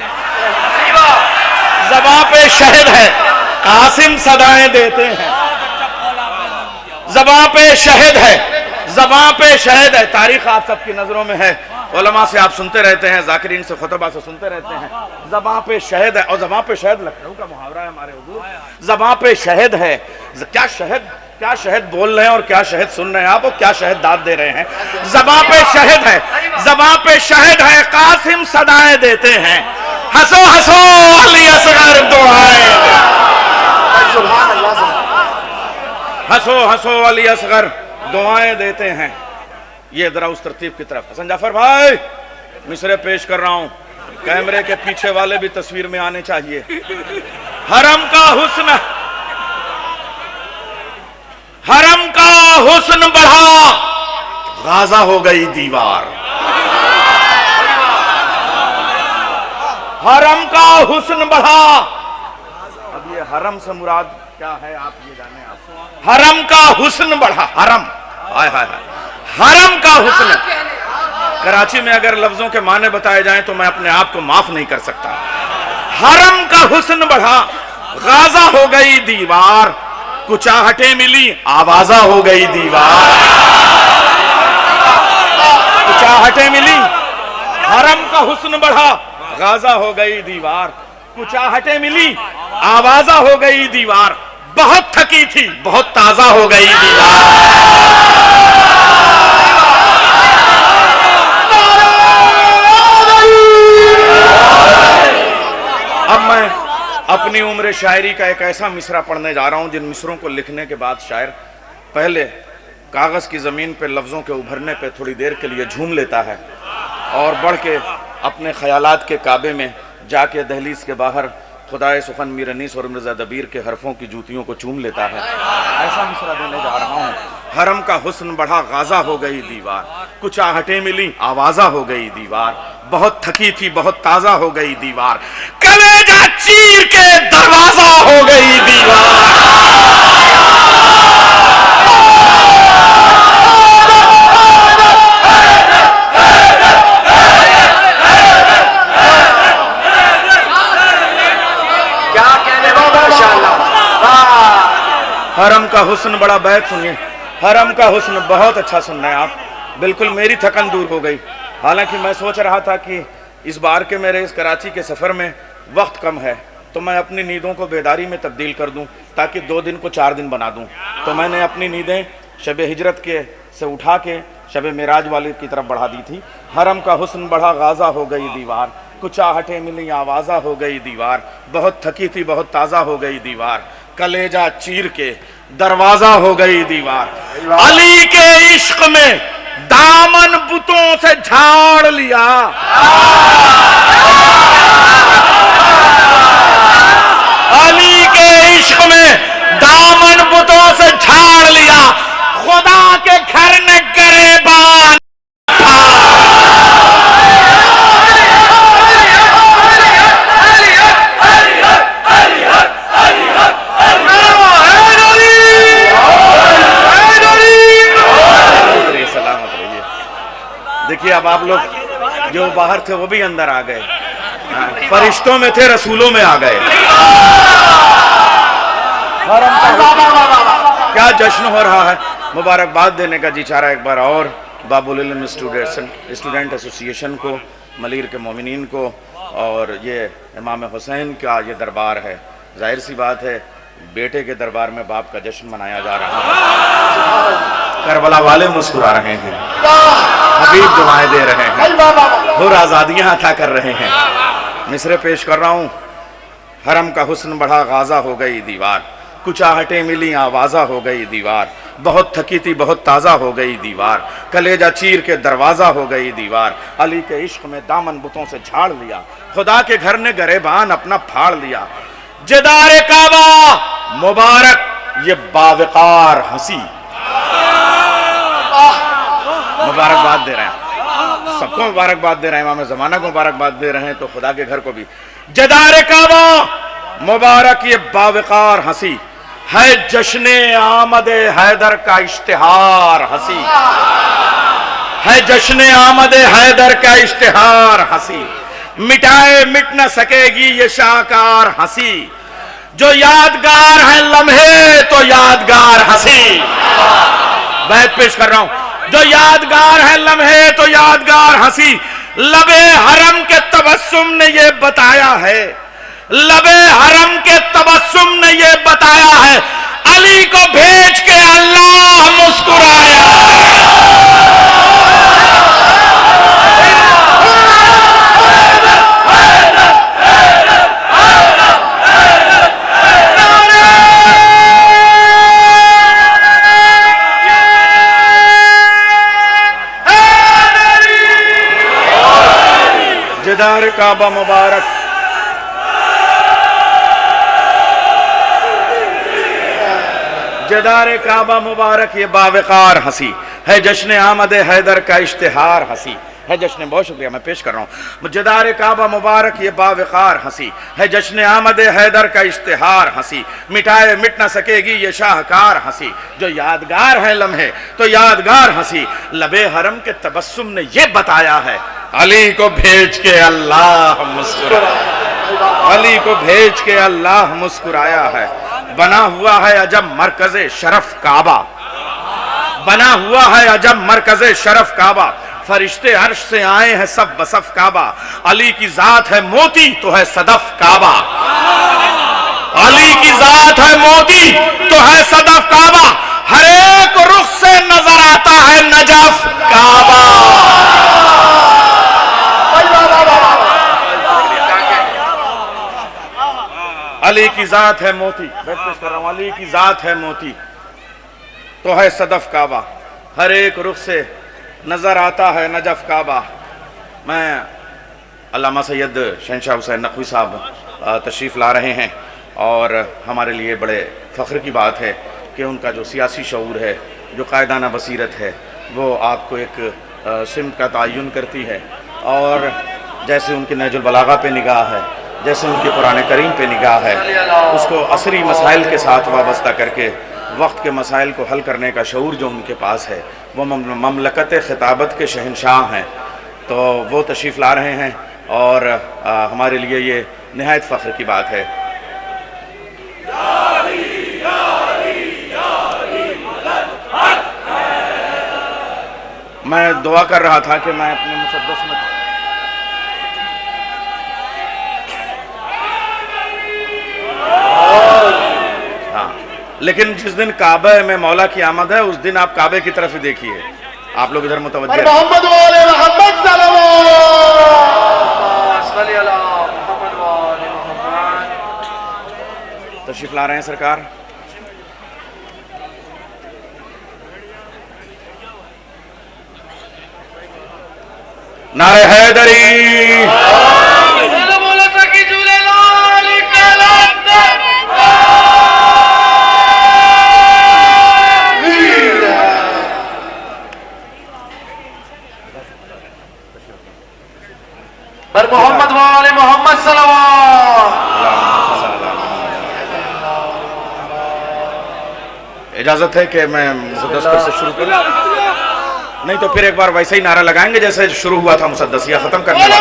ज़बां पे शहद है, कासिम सदाएं देते हैं। ज़बां पे शहद है, ज़बां पे शहद है। तारीख आप सबकी नजरों में है, उलमा से आप सुनते रहते हैं, जाकिरीन से खुतबा से सुनते रहते हैं। ज़बां पे शहद है, और ज़बां पे शहद लखनऊ का मुहावरा है हमारे हुजूर। ज़बां पे शहद है, क्या शहद बोल रहे हैं और क्या शहद सुन रहे हैं आप, और क्या शहद दाद दे रहे हैं। ज़बां पे शहद है, ज़बां पे शहद है, कासिम सदाएं देते हैं। हंसो हंसो अली असगर दुआएं, हंसो हंसो अली असगर दुआएं देते हैं। ये जरा उस तरतीब की तरफ। हसन जाफर भाई, मिसरे पेश कर रहा हूं, कैमरे के पीछे वाले भी तस्वीर में आने चाहिए। हरम का हुस्न, हरम का हुस्न बढ़ा, गाजा हो गई दीवार। हरम का हुस्न बढ़ा। अब ये हरम से मुराद क्या है आप ये जाने। आप हरम का हुस्न बढ़ा, हरम, हाय हाय हाय, हरम का हुस्न। कराची में अगर लफ्जों के माने बताए जाएं तो मैं अपने आप को माफ नहीं कर सकता। हरम का हुस्न बढ़ा, गाजा हो गई दीवार, कुचाहटें मिली, आवाजा हो गई दीवार। कुचाहटें मिली, हरम का हुस्न बढ़ा, गाजा हो गई दीवार, कुचाहटें मिली, आवाजा हो गई दीवार। बहुत थकी थी, बहुत ताजा हो गई दीवार। अब मैं अपनी उम्र शायरी का एक ऐसा मिसरा पढ़ने जा रहा हूं जिन मिसरों को लिखने के बाद शायर पहले कागज की जमीन पे लफ्जों के उभरने पे थोड़ी देर के लिए झूम लेता है और बढ़ के अपने ख्यालात के काबे में जाके दहलीज के बाहर खुदाए सुखन मीर अनीस और मिर्जा दबीर के हरफों की जूतियों को चूम लेता है। ऐसा मिसरा देने जा रहा हूँ। हरम का हुस्न बढ़ा, गाजा हो गई दीवार, कुछ आहटें मिली, आवाजा हो गई दीवार। बहुत थकी थी, बहुत ताजा हो गई दीवार, कलेजा चीर के दरवाजा हो गई दीवार। हरम का हुस्न बड़ा, बैत सुनिए। हरम का हुस्न बहुत अच्छा सुन रहे हैं आप, बिल्कुल मेरी थकन दूर हो गई। हालांकि मैं सोच रहा था कि इस बार के मेरे इस कराची के सफ़र में वक्त कम है तो मैं अपनी नींदों को बेदारी में तब्दील कर दूं ताकि 2 दिन को 4 दिन बना दूं। तो मैंने अपनी नींदें शब हिजरत के से उठा के शब मेराज वाले की तरफ बढ़ा दी थी। हरम का हुस्न बढ़ा, गाजा हो गई दीवार, कुछ आहटें मिली, आवाजा हो गई दीवार। बहुत थकी थी, बहुत ताज़ा हो गई दीवार, कलेजा चीर के दरवाजा हो गई दीवार। अली के इश्क में दामन बुतों से झाड़ लिया, अली के इश्क में दामन बुतों से झाड़ लिया, खुदा के घर ने गरेबान देखिए। अब आप लोग जो बाहर थे वो भी अंदर आ गए, फरिश्तों में थे, रसूलों में आ गए। क्या जश्न हो रहा है, मुबारकबाद देने का जी चाह रहा है एक बार और बाबुल इल्म स्टूडेंट एसोसिएशन को, मलीर के मोमिनीन को, और ये इमाम हुसैन का ये दरबार है। जाहिर सी बात है बेटे के दरबार में बाप का जश्न मनाया जा रहा है। करबला वाले मुस्कुरा रहे हैं, हबीब दुआएं दे रहे हैं, हुर आजादियां अता कर रहे हैं। मिसरे पेश कर रहा हूं। हरम का हुस्न बढ़ा, गाजा हो गई दीवार, कुछ आहटें मिली, आवाजा हो गई दीवार, बहुत थकी थी बहुत ताज़ा हो गई दीवार, कलेजा चीर के दरवाजा हो गई दीवार, अली के इश्क में दामन बुतों से झाड़ लिया, खुदा के घर ने गरेबान अपना फाड़ लिया। जदारे काबा मुबारक ये बावकार हंसी, मुबारकबाद दे रहे हैं, सबको मुबारकबाद दे रहे हैं, इमाम ज़माना को मुबारकबाद दे रहे हैं, तो खुदा के घर को भी। जदारे काबा मुबारक ये बावकार हंसी, है जश्ने आमदे हैदर का इश्तिहार हंसी, है जश्ने आमदे हैदर का इश्तिहार हंसी, मिटाए मिट न सकेगी ये शाहकार हंसी, जो यादगार है लम्हे तो यादगार हंसी। बैत पेश कर रहा हूं। जो यादगार है लम्हे तो यादगार हंसी, लबे हरम के तबस्सुम ने ये बताया है, लबे हरम के तबस्सुम ने ये बताया है, अली को भेज के अल्लाह मुस्कुराया। जदार काबा मुबारक, जदारे काबा मुबारक ये बावकार हंसी, है जश्न आमद हैदर का इश्तिहार हंसी, है जश्न, बहुत शुक्रिया, मैं पेश कर रहा हूँ। जदारे काबा मुबारक ये बावकार हंसी, है जश्न आमद हैदर का इश्तिहार हंसी, मिटाए मिट न सकेगी ये शाहकार हंसी, जो यादगार है लम्हे तो यादगार हंसी, लबे हरम के तबस्सुम ने ये बताया है, अली को भेज के अल्लाह मुस्कुराया, अली को भेज के अल्लाह मुस्कुराया है। बना हुआ है अजब मरकज़े शरफ काबा, बना हुआ है अजब मरकज़े शरफ काबा, फरिश्ते अर्श से आए हैं सब बसफ काबा, अली की जात है मोती तो है सदफ काबा, अली की जात है मोती तो है सदफ काबा, हर एक रुख से नजर आता है नजफ काबा। अली की जात है मोती, मैं पेश कर रहा हूं, अली की जात है मोती तो है सदफ काबा, हर एक रुख से नजर आता है नजफ काबा। मैं अल्लामा सैयद शहनशाह हुसैन नकवी साहब तशरीफ़ ला रहे हैं और हमारे लिए बड़े फ़ख्र की बात है कि उनका जो सियासी शऊर है, जो कायदाना बसीरत है, वो आपको एक सिमत का तयन करती है, और जैसे उनकी नहजुल बलागा पे निगाह है, जैसे उनके कुरान करीम पे निगाह है, उसको असरी मसाइल के साथ वाबस्ता करके वक्त के मसाइल को हल करने का शऊर जो उनके पास है, वो ममलकत खिताबत के शहनशाह हैं। तो वो तशरीफ़ ला रहे हैं और हमारे लिए ये नहायत फ़ख्र की बात है। मैं दुआ कर रहा था कि मैं अपने मुसद्दस में लेकिन जिस दिन काबे में मौला की आमद है उस दिन आप काबे की तरफ ही देखिए, आप लोग इधर मुतवज्जे तशरीफ ला रहे हैं सरकार। नारे हैदरी, मोहम्मद वाले मोहम्मद इजाजत है कि मैं मुसद्दस पर से शुरू करूं? नहीं तो फिर एक बार वैसे ही नारा लगाएंगे जैसे शुरू हुआ था मुसद्दस, या खत्म करने वाला।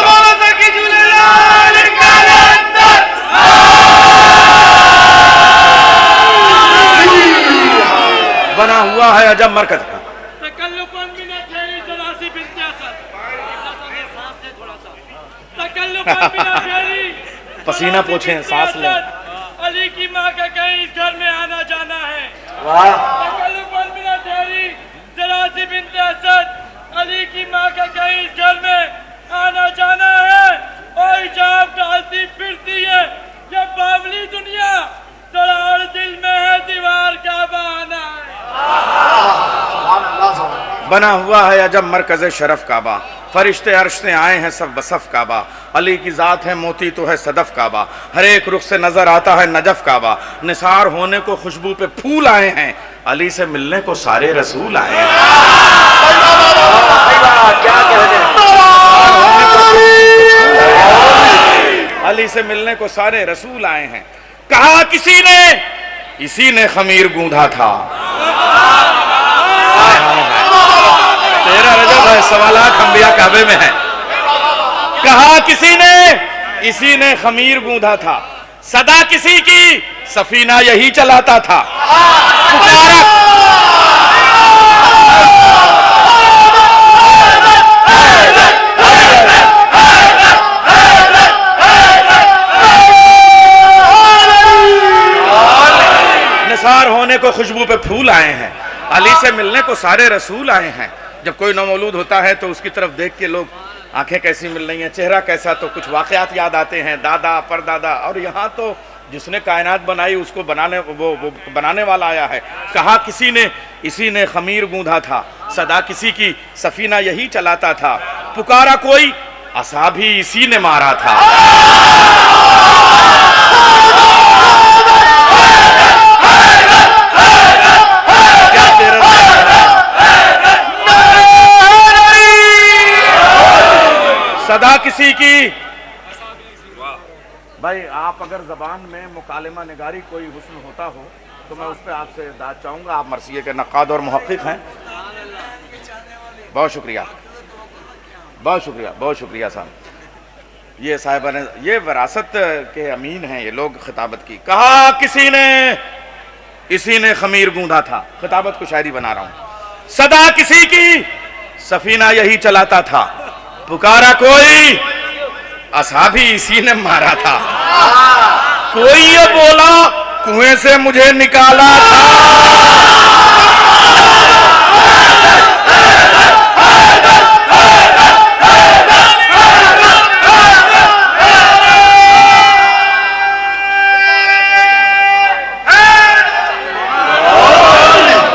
बना हुआ है अजब मरकज का पसीना पसीना पोछें, सांस लें। अली की माँ का कहीं इस घर जरासी बिन्ते असद अली की माँ का कहीं इस घर में आना जाना है और हिजाब डालती फिरती है। जब बावली दुनिया दरार दिल में है, दीवार का बहाना है। बना हुआ है अजब मरकज शरफ काबा, फरिश्ते अर्श से आए हैं सब बसफ काबा। अली की जात है मोती तो है सदफ काबा, हर एक रुख से नजर आता है नजफ काबा। निसार होने को खुशबू पे फूल आए हैं, अली से मिलने को सारे रसूल आए हैं। अली से मिलने को सारे रसूल आए हैं। कहा किसी ने इसी ने खमीर गूंधा था। तेरा रजब है, सवालात अंबिया काबे में है। कहा किसी ने इसी ने खमीर गूंधा था, सदा किसी की सफीना यही चलाता था। पुकारा निसार होने को खुशबू पे फूल आए हैं, अली से मिलने को सारे रसूल आए हैं। जब कोई नौमौलूद होता है तो उसकी तरफ देख के लोग आंखें कैसी मिल रही हैं, चेहरा कैसा, तो कुछ वाकयात याद आते हैं, दादा परदादा। और यहाँ तो जिसने कायनात बनाई उसको वो बनाने वाला आया है। कहा किसी ने इसी ने खमीर गूंधा था, सदा किसी की सफीना यही चलाता था। पुकारा कोई असा भी इसी ने मारा था। सदा किसी की। भाई आप अगर जबान में मुकालमा निगारी कोई हुस्न होता हो तो मैं उस पर आपसे दाद चाहूंगा। आप मरसिये के नक्काद और मुहक्किक हैं। बहुत शुक्रिया, बहुत शुक्रिया, बहुत शुक्रिया साहब। ये साहिबा ने, ये विरासत के अमीन हैं ये लोग। खिताबत की कहा किसी ने इसी ने खमीर गूंधा था। खिताबत को शायरी बना रहा हूं। सदा किसी की सफीना यही चलाता था। पुकारा कोई असा भी इसी ने मारा था। कोई ये बोला कुएं से मुझे निकाला था।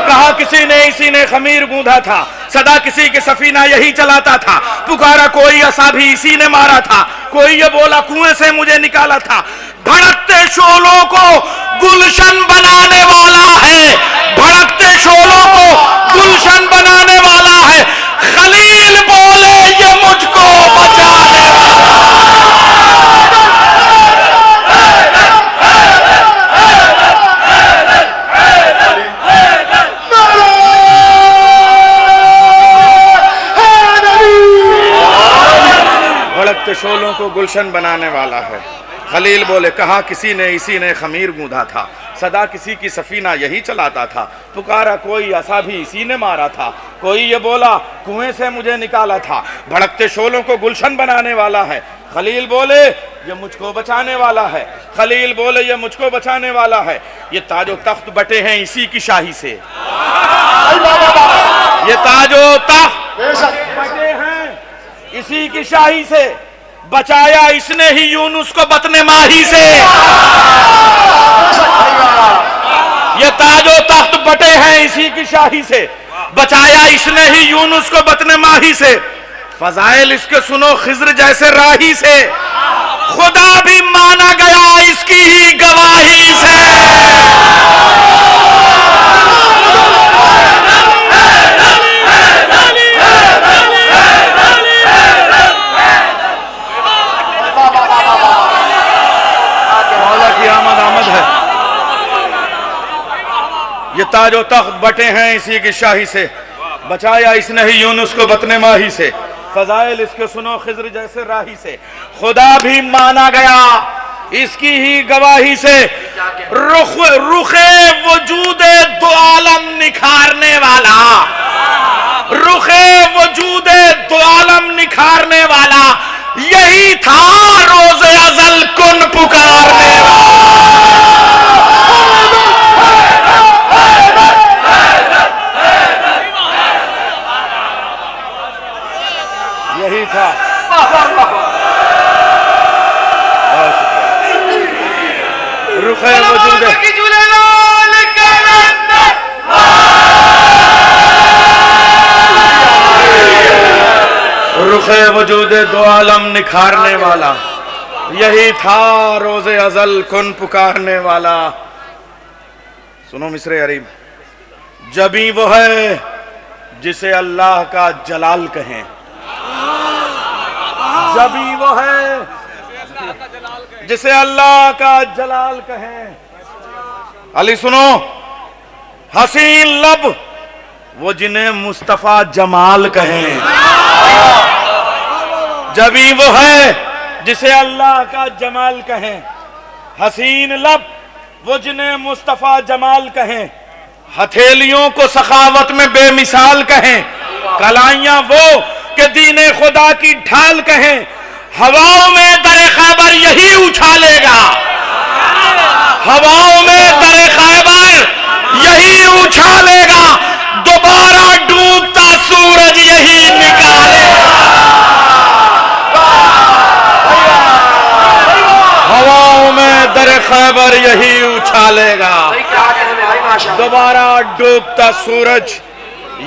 कहा किसी ने इसी ने खमीर गूंधा था, सदा किसी के सफीना यही चलाता था। पुकारा कोई असा भी इसी ने मारा था। कोई ये बोला कुएं से मुझे निकाला था। भड़कते शोलों को गुलशन बनाने वाला है, भड़कते शोलों को गुलशन बनाने वाला है। खलील बोले ये मुझको बचाने भड़कते शोलों को गुलशन बनाने वाला है। खलील बोले कहा किसी ने इसी ने खमीर गूंधा था, सदा किसी की सफीना यही चलाता था। पुकारा कोई असा भी इसी ने मारा था। कोई ये बोला कुएं से मुझे निकाला था। भड़कते शोलों को गुलशन बनाने वाला है। खलील बोले ये मुझको बचाने वाला है। खलील बोले ये मुझको बचाने वाला है। ये ताजो तख्त बटे हैं इसी की शाही से। ये ताजो तख्त बटे हैं इसी की शाही से। बचाया इसने ही यूनुस को बतने माही से। ये ताजो तख्त बटे हैं इसी की शाही से। बचाया इसने ही यूनुस को बतने माही से। फजाइल इसके सुनो खिज्र जैसे राही से। खुदा भी माना गया इसकी ही गवाही से। ये ताजो तख्त बटे हैं इसी की शाही से। बचाया इसने ही यूनुस को बतने माही से। फजाइल इसके सुनो खिज्र जैसे राही से। खुदा भी माना गया इसकी ही गवाही से। रुखे वजूदे दो आलम निखारने वाला, रुखे वजूदे दो आलम निखारने वाला यही था रोज़े अज़ल कुन पुकारने वाला। निखारने वाला, यही था रोज़े अज़ल कुन पुकारने वाला। सुनो मिसरे अरीब, जबी वो है जिसे अल्लाह का जलाल कहें, जबी वो है जिसे अल्लाह का जलाल कहें। अली सुनो, हसीन लब वो जिन्हें मुस्तफा जमाल कहें, जबी वो है जिसे अल्लाह का जमाल कहें। हसीन लब वो जिन्हें मुस्तफा जमाल कहें, हथेलियों को सखावत में बेमिसाल कहें, कलाइयां वो के दीने खुदा की ढाल कहें। हवाओं में दरे खैबर यही उछालेगा, हवाओं में दरे खैबर यही उछालेगा, दोबारा डूबता सूरज यही निकालेगा। हवाओं में दरे खैबर यही उछालेगा, दोबारा डूबता सूरज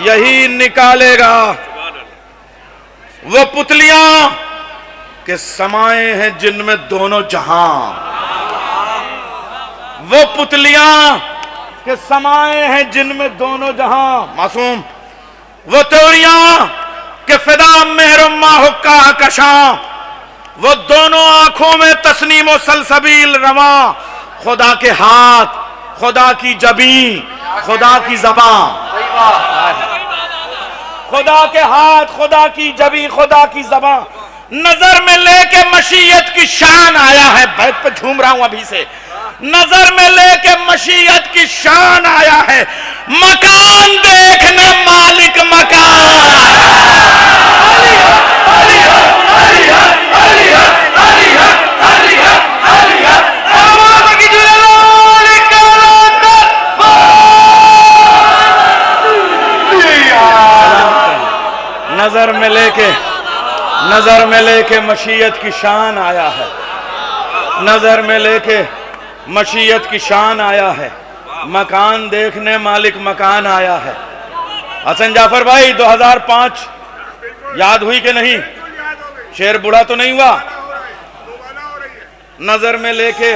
यही निकालेगा। वो पुतलियां के समाए हैं जिनमें दोनों जहां, वो पुतलियां के समाए हैं जिनमें दोनों जहां। मासूम वो तोरियां के फिदा मेहरुम्मा हुक्का कशां, वो दोनों आंखों में तस्नीमो सलसबील रवा। खुदा के हाथ, खुदा की जबी, खुदा की ज़बां, खुदा के हाथ, खुदा की जबी, खुदा की ज़बां। नजर में लेके मशीयत की शान आया है, बैठ पे झूम रहा हूं अभी से। नजर में लेके मशीयत की शान आया है, मकान देखने मालिक मकान। नजर में लेके मशीयत की शान आया है, नजर में लेके मशीयत की शान आया है, मकान देखने मालिक मकान आया है। हसन जाफर भाई 2005 याद हुई कि नहीं? शेर बुढ़ा तो नहीं हुआ? नजर में लेके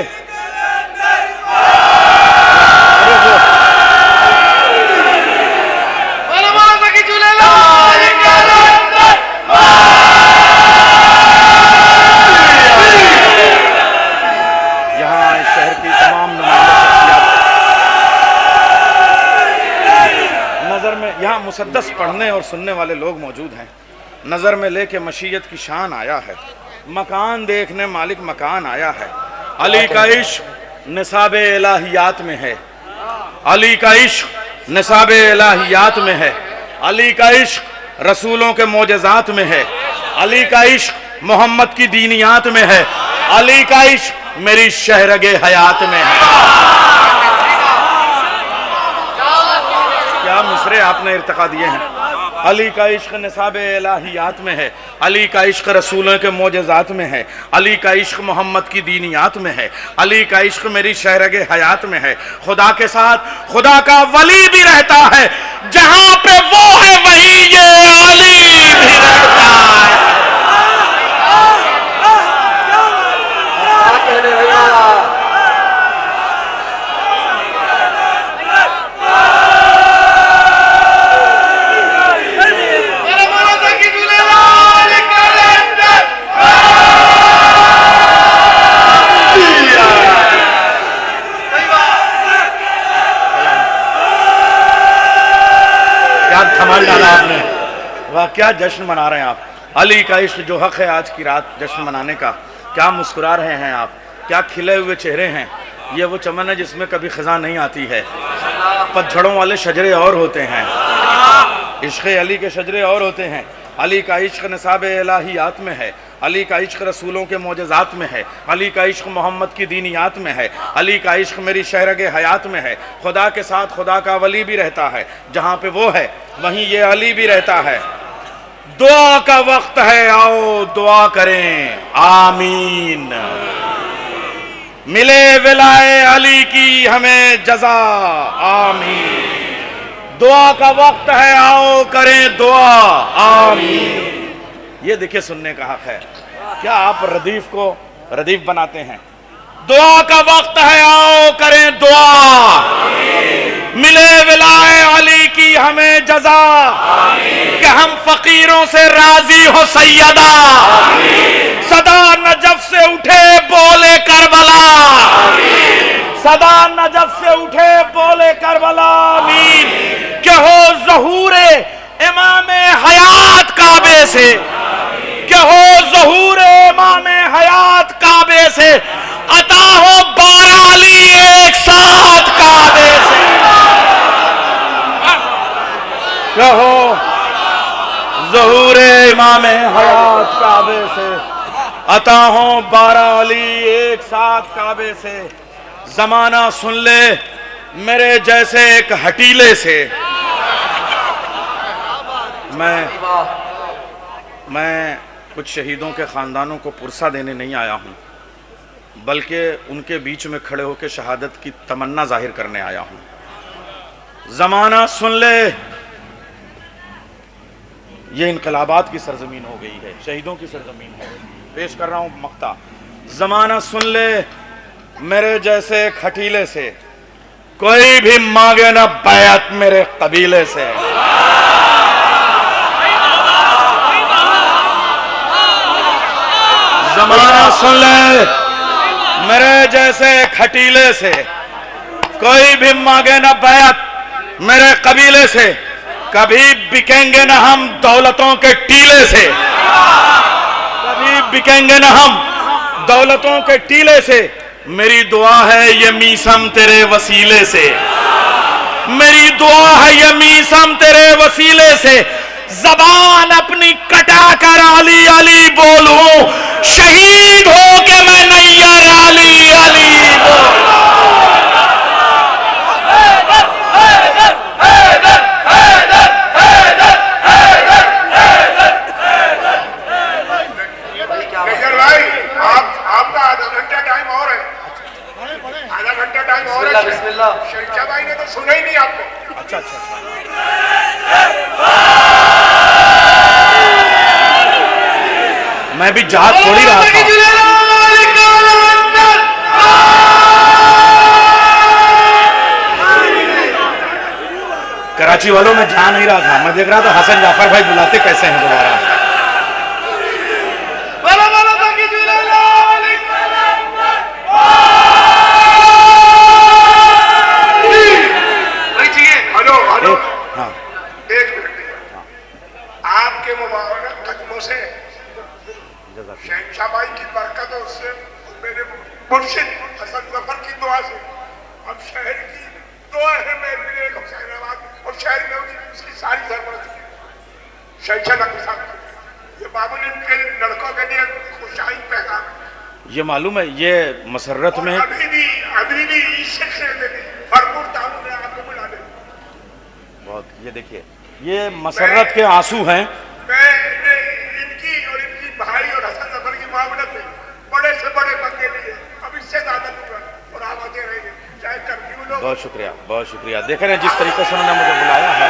यहाँ मुसद्दस पढ़ने और सुनने वाले लोग मौजूद हैं। नज़र में लेके मशीयत की शान आया है, मकान देखने मालिक मकान आया है। अली का इश्क निसाब इलाहियात में है, अली का इश्क निसाब इलाहियात में है। अली का इश्क रसूलों के मोजज़ात में है, अली का इश्क मोहम्मद की दीनियात में है, अली का इश्क मेरी शहरगे हयात में है। क्या मिसरे आपने इर्तिका दिए हैं। अली का इश्क निसाब इलाहियात में है, अली का इश्क रसूलों के मोजज़ात में है, अली का इश्क मोहम्मद की दीनियात में है, अली का इश्क मेरी शहरगे हयात में है। खुदा के साथ खुदा का वली भी रहता है, जहां पे वो है वहीं ये अली भी रहता है। थमाल डाला आपने, वाह क्या जश्न मना रहे हैं आप। अली का इश्क जो हक है आज की रात जश्न मनाने का। क्या मुस्कुरा रहे हैं आप, क्या खिले हुए चेहरे हैं। ये वो चमन है जिसमें कभी खज़ां नहीं आती है। पतझड़ों वाले शजरे और होते हैं, इश्क़ अली के शजरे और होते हैं। अली का इश्क निसाब इलाहियात में है, अली का इश्क रसूलों के मोजज़ात में है, अली का इश्क मोहम्मद की दीनियात में है, अली का इश्क मेरी शहरगे हयात में है। खुदा के साथ खुदा का वली भी रहता है, जहाँ पे वो है वहीं ये अली भी रहता है। दुआ का वक्त है, आओ दुआ करें आमीन। मिले विलाए अली की हमें जजा आमीन। दुआ का वक्त है, आओ करें दुआ आमीन। ये देखिए सुनने का हक है। क्या आप रदीफ को रदीफ बनाते हैं? दुआ का वक्त है, आओ करें दुआ, मिले विलाए अली की हमें जजा, कि हम फकीरों से राजी हो सैयदा, सदा नजफ से उठे बोले करबला, सदा नजफ से उठे बोले करबला, आमीन। कि हो ज़हूरे इमामे हयात काबे से, कि हो ज़हूरे इमामे हयात काबे से, अता हो 12 अली एक साथ काबे से, कि हो ज़हूरे इमामे हयात काबे से, अता हो 12 अली एक साथ काबे से। जमाना सुन ले मेरे जैसे एक हटीले से, मैं कुछ शहीदों के खानदानों को पुरसा देने नहीं आया हूं, बल्कि उनके बीच में खड़े होकर शहादत की तमन्ना जाहिर करने आया हूं। जमाना सुन ले, ये इनकलाबात की सरजमीन हो गई है, शहीदों की सरजमीन है। पेश कर रहा हूं मक्ता। जमाना सुन ले मेरे जैसे एक हटीले से, कोई भी मांगे ना बैत मेरे कबीले से। जमाना सुन ले मेरे जैसे खटीले से, कोई भी मांगे ना बैत मेरे कबीले से, कभी बिकेंगे ना हम दौलतों के टीले से, कभी बिकेंगे ना हम दौलतों के टीले से। मेरी दुआ है ये मीसम तेरे वसीले से, मेरी दुआ है ये मीसम तेरे वसीले से, जबान अपनी कटा कर अली अली बोलूं, शहीद हो के मैं नैयर अली अली बोलूं। शेरशाह भाई ने तो सुना ही नहीं आपको। अच्छा अच्छा, मैं भी जहाज छोड़ ही रहा था। कराची वालों में जा नहीं रहा था, मैं देख रहा था हसन जाफर भाई बुलाते कैसे हैं दोबारा। शेरशाह भाई की बरकतों से, मेरे मुर्शिद हसन जफर की दुआ से, अब शहर की दुआ है मेरे हुसैनाबाद और शहर में उसकी सारी सरपरस्ती शेरशाह नकवी साहब। ये बाबुल के लड़कों के लिए खुशहाली पैगाम। ये मालूम है ये मसरत में अभी भी भरपूर ताउन है, आपको बुला दे। बहुत, ये देखिए ये मसरत के आंसू हैं। भाई और हसन जफर की मामलत में बड़े से बड़े पंगे लिए, अब इससे ज्यादा दूंगा और आप आते रहेंगे, चाहे कर्फ्यू लो। बहुत शुक्रिया, बहुत शुक्रिया। देख रहे हैं जिस तरीके से उन्होंने मुझे बुलाया है,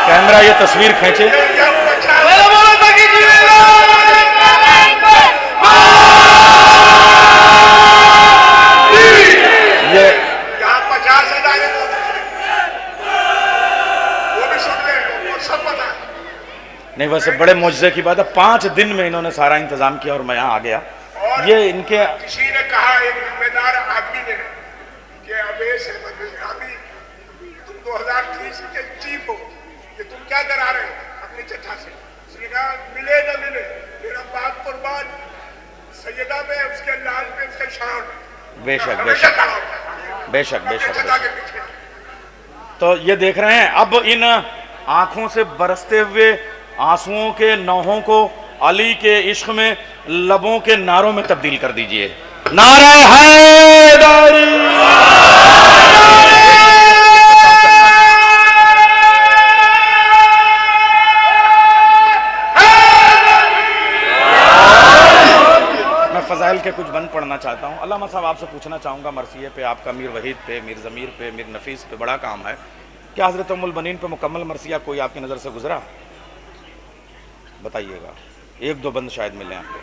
कैमरा ये तस्वीर खींचे। ये यहाँ 50,000 वो भी सुन ले, वो सब पता है। नहीं, वैसे बड़े मुआवजे की बात है, 5 दिन में इन्होंने सारा इंतजाम किया और मैं यहाँ आ गया। ये इनके किसी ने कहा, एक जिम्मेदार आदमी ने, कि अवैस अहमद निज़ामी तुम 2030 के चीफ हो, ये तुम क्या करा रहे हो अपनी चचा से? उसने कहा मिले न मिले, मेरा बाप कुर्बान सैयदा में उसके लाल पे उसके शान। बेशक बेशक बेशक बेशक। तो ये देख रहे हैं, अब इन आंखों से बरसते हुए आंसुओं के नौहों को अली के इश्क में लबों के नारों में तब्दील कर दीजिए। नारे हैदरी, मैं फजाइल के कुछ बंद पढ़ना चाहता हूँ। अल्लामा साहब आपसे पूछना चाहूँगा, मरसिये पे आपका मीर वहीद पे, मीर ज़मीर पे, मीर नफीस पे बड़ा काम है, क्या हज़रत उम्मुल बनीन पे मुकम्मल मरसिया कोई आपकी नज़र से गुजरा? बताइएगा। एक दो बंद शायद मिले आपको,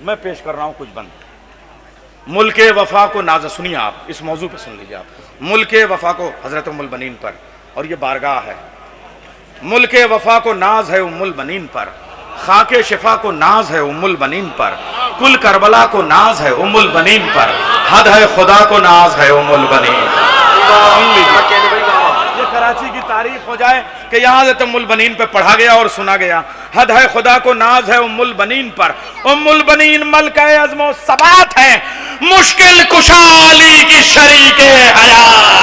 मैं पेश कर रहा हूं कुछ बंद। मुल्के वफा को नाज, सुनिए आप, इस मौजू पे सुन लीजिए आप। मुल्के वफा को, हजरत उम्मुल बनीन पर, और ये बारगाह है। मुल्के वफा को नाज है उम्मुल बनीन पर, खाके शिफा को नाज है उम्मुल बनीन पर, कुल करबला को नाज है उम्मुल बनीन पर, हद है खुदा को नाज है उम्मुल बनीन। सुन लीजिए, ये कराची की तारीफ हो जाए कि यहाँ से उम्मुल बनीन पे पढ़ा गया और सुना गया। हद है खुदा को नाज है उम्मुल बनीन पर, उम्मुल बनीन मलका अज़्मो सबात है, मुश्किल कुशा अली की शरीके हयात।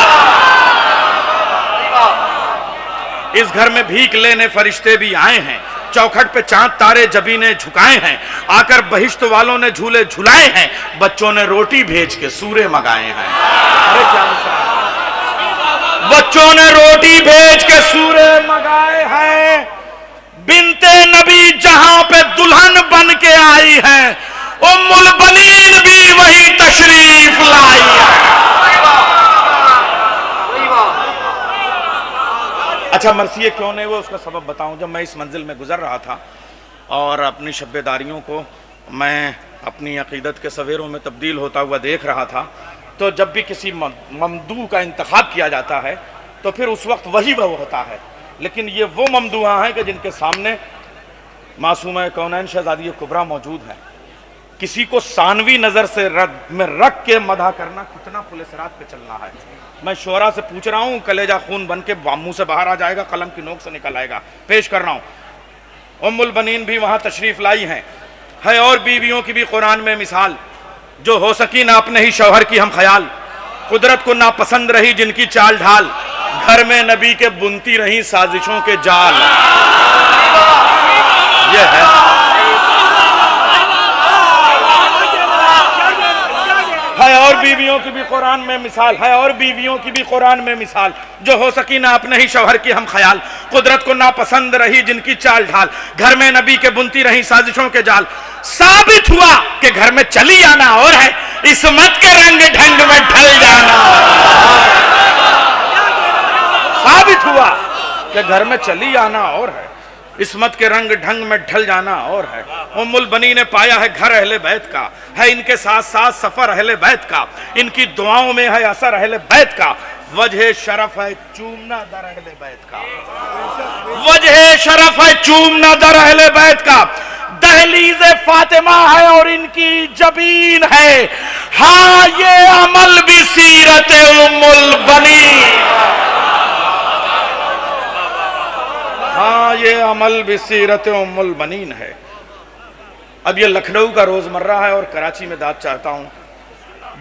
इस घर में भीख लेने फरिश्ते भी आए हैं, चौखट पे चांद तारे जबीने झुकाए हैं, आकर बहिश्त वालों ने झूले झुलाए हैं, बच्चों ने रोटी भेज के सूरे मंगाए हैं। अरे क्या बच्चों ने रोटी भेज के सूरे मंगाए हैं। बिनते नबी जहां पे दुल्हन बन के आई है, उम्मुल बनीन भी वही तशरीफ लाई है। अच्छा मरसिए क्यों नहीं वो, उसका सबब बताऊं। जब मैं इस मंजिल में गुजर रहा था और अपनी शब्बेदारियों को मैं अपनी अकीदत के सवेरों में तब्दील होता हुआ देख रहा था, तो जब भी किसी ममदू का इंतखाब किया जाता है तो फिर उस वक्त वही वो होता है। लेकिन ये वो ममदूआ हैं कि जिनके सामने मासूमा कौनैन शहजादी कुबरा मौजूद है। किसी को सानवी नज़र से रख के मदा करना कितना पुलिसरात पे चलना है। मैं शोरा से पूछ रहा हूँ, कलेजा खून बन के मुंह से बाहर आ जाएगा, कलम की नोक से निकल आएगा। पेश कर रहा हूँ। उम्मुल बनीन भी वहाँ तशरीफ लाई हैं। है और बीवियों की भी कुरान में मिसाल, जो हो सकी ना अपने ही शौहर की हम ख्याल, कुदरत को ना पसंद रही जिनकी चाल ढाल, घर में नबी के बुनती रही साजिशों के जाल। ये है और बीवियों की भी कुरान में मिसाल, है और बीवियों की भी कुरान में मिसाल, जो हो सकी ना अपने ही शौहर की हम ख्याल, कुदरत को ना पसंद रही जिनकी चाल ढाल, घर में नबी के बुनती रही साजिशों के जाल। साबित हुआ कि घर में चली आना और है, इस्मत के रंग ढंग में ढल जाना। साबित हुआ कि घर में चली आना और है, इस्मत के रंग ढंग में ढल जाना और है। उम्मुल बनी ने पाया है घर अहले बैत का, है इनके साथ साथ सफर अहले बैत का, इनकी दुआओं में है असर अहले बैत का, वजह शरफ है चूमना दर अहले बैत का, वजह शरफ है चूमना दर अहले बैत का, दहलीज फातिमा है और इनकी जबीन है। हाँ ये अमल भी सीरत उम्मुल बनी, हाँ ये अमल भी सीरत उम्मुल बनीन है। अब ये लखनऊ का रोजमर्रा है और कराची में दाद चाहता हूं।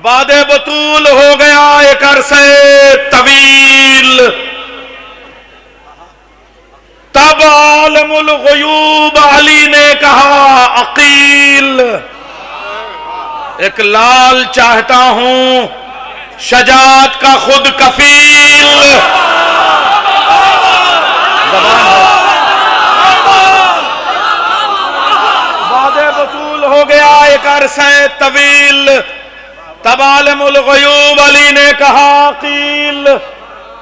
बादे बतूल हो गया एक अरसे तवील, तब आलमुल गुयूब अली ने कहा अकील, एक लाल चाहता हूं शजात का खुद कफील। बादे बतूल हो गया एक अरसे तवील, तब आलमुल गुयूब अली ने कहा अकील,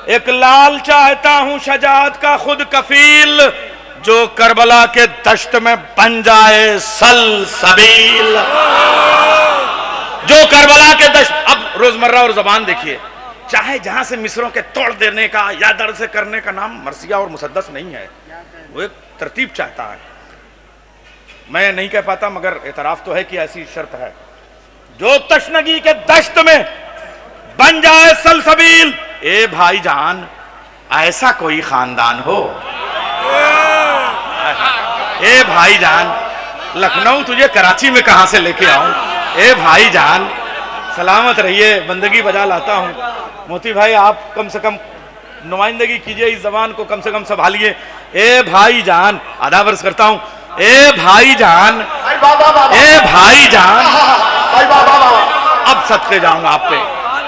एक लाल चाहता हूं शजात का खुद कफील, जो करबला के दश्त में बन जाए सलसबील, जो करबला के दश्त। अब रोजमर्रा और जबान देखिए, चाहे जहां से मिसरों के तोड़ देने का या दर्द से करने का नाम मरसिया और मुसद्दस नहीं है, वो एक तरतीब चाहता है। मैं नहीं कह पाता मगर एतराफ तो है कि ऐसी शर्त है, जो तशनगी के दश्त में बन जाए सलसबील। ए भाईजान ऐसा कोई खानदान हो, ए भाईजान लखनऊ तुझे कराची में कहां से लेके आऊं। ए भाईजान सलामत रहिए, बंदगी बजा लाता हूं। मोती भाई आप कम से कम नुमाइंदगी कीजिए, इस जबान को कम से कम संभालिए। ए भाईजान आधा वर्ष करता हूं। ए भाईजान, ए भाईजान, अब सदके जाऊंगा आप पे।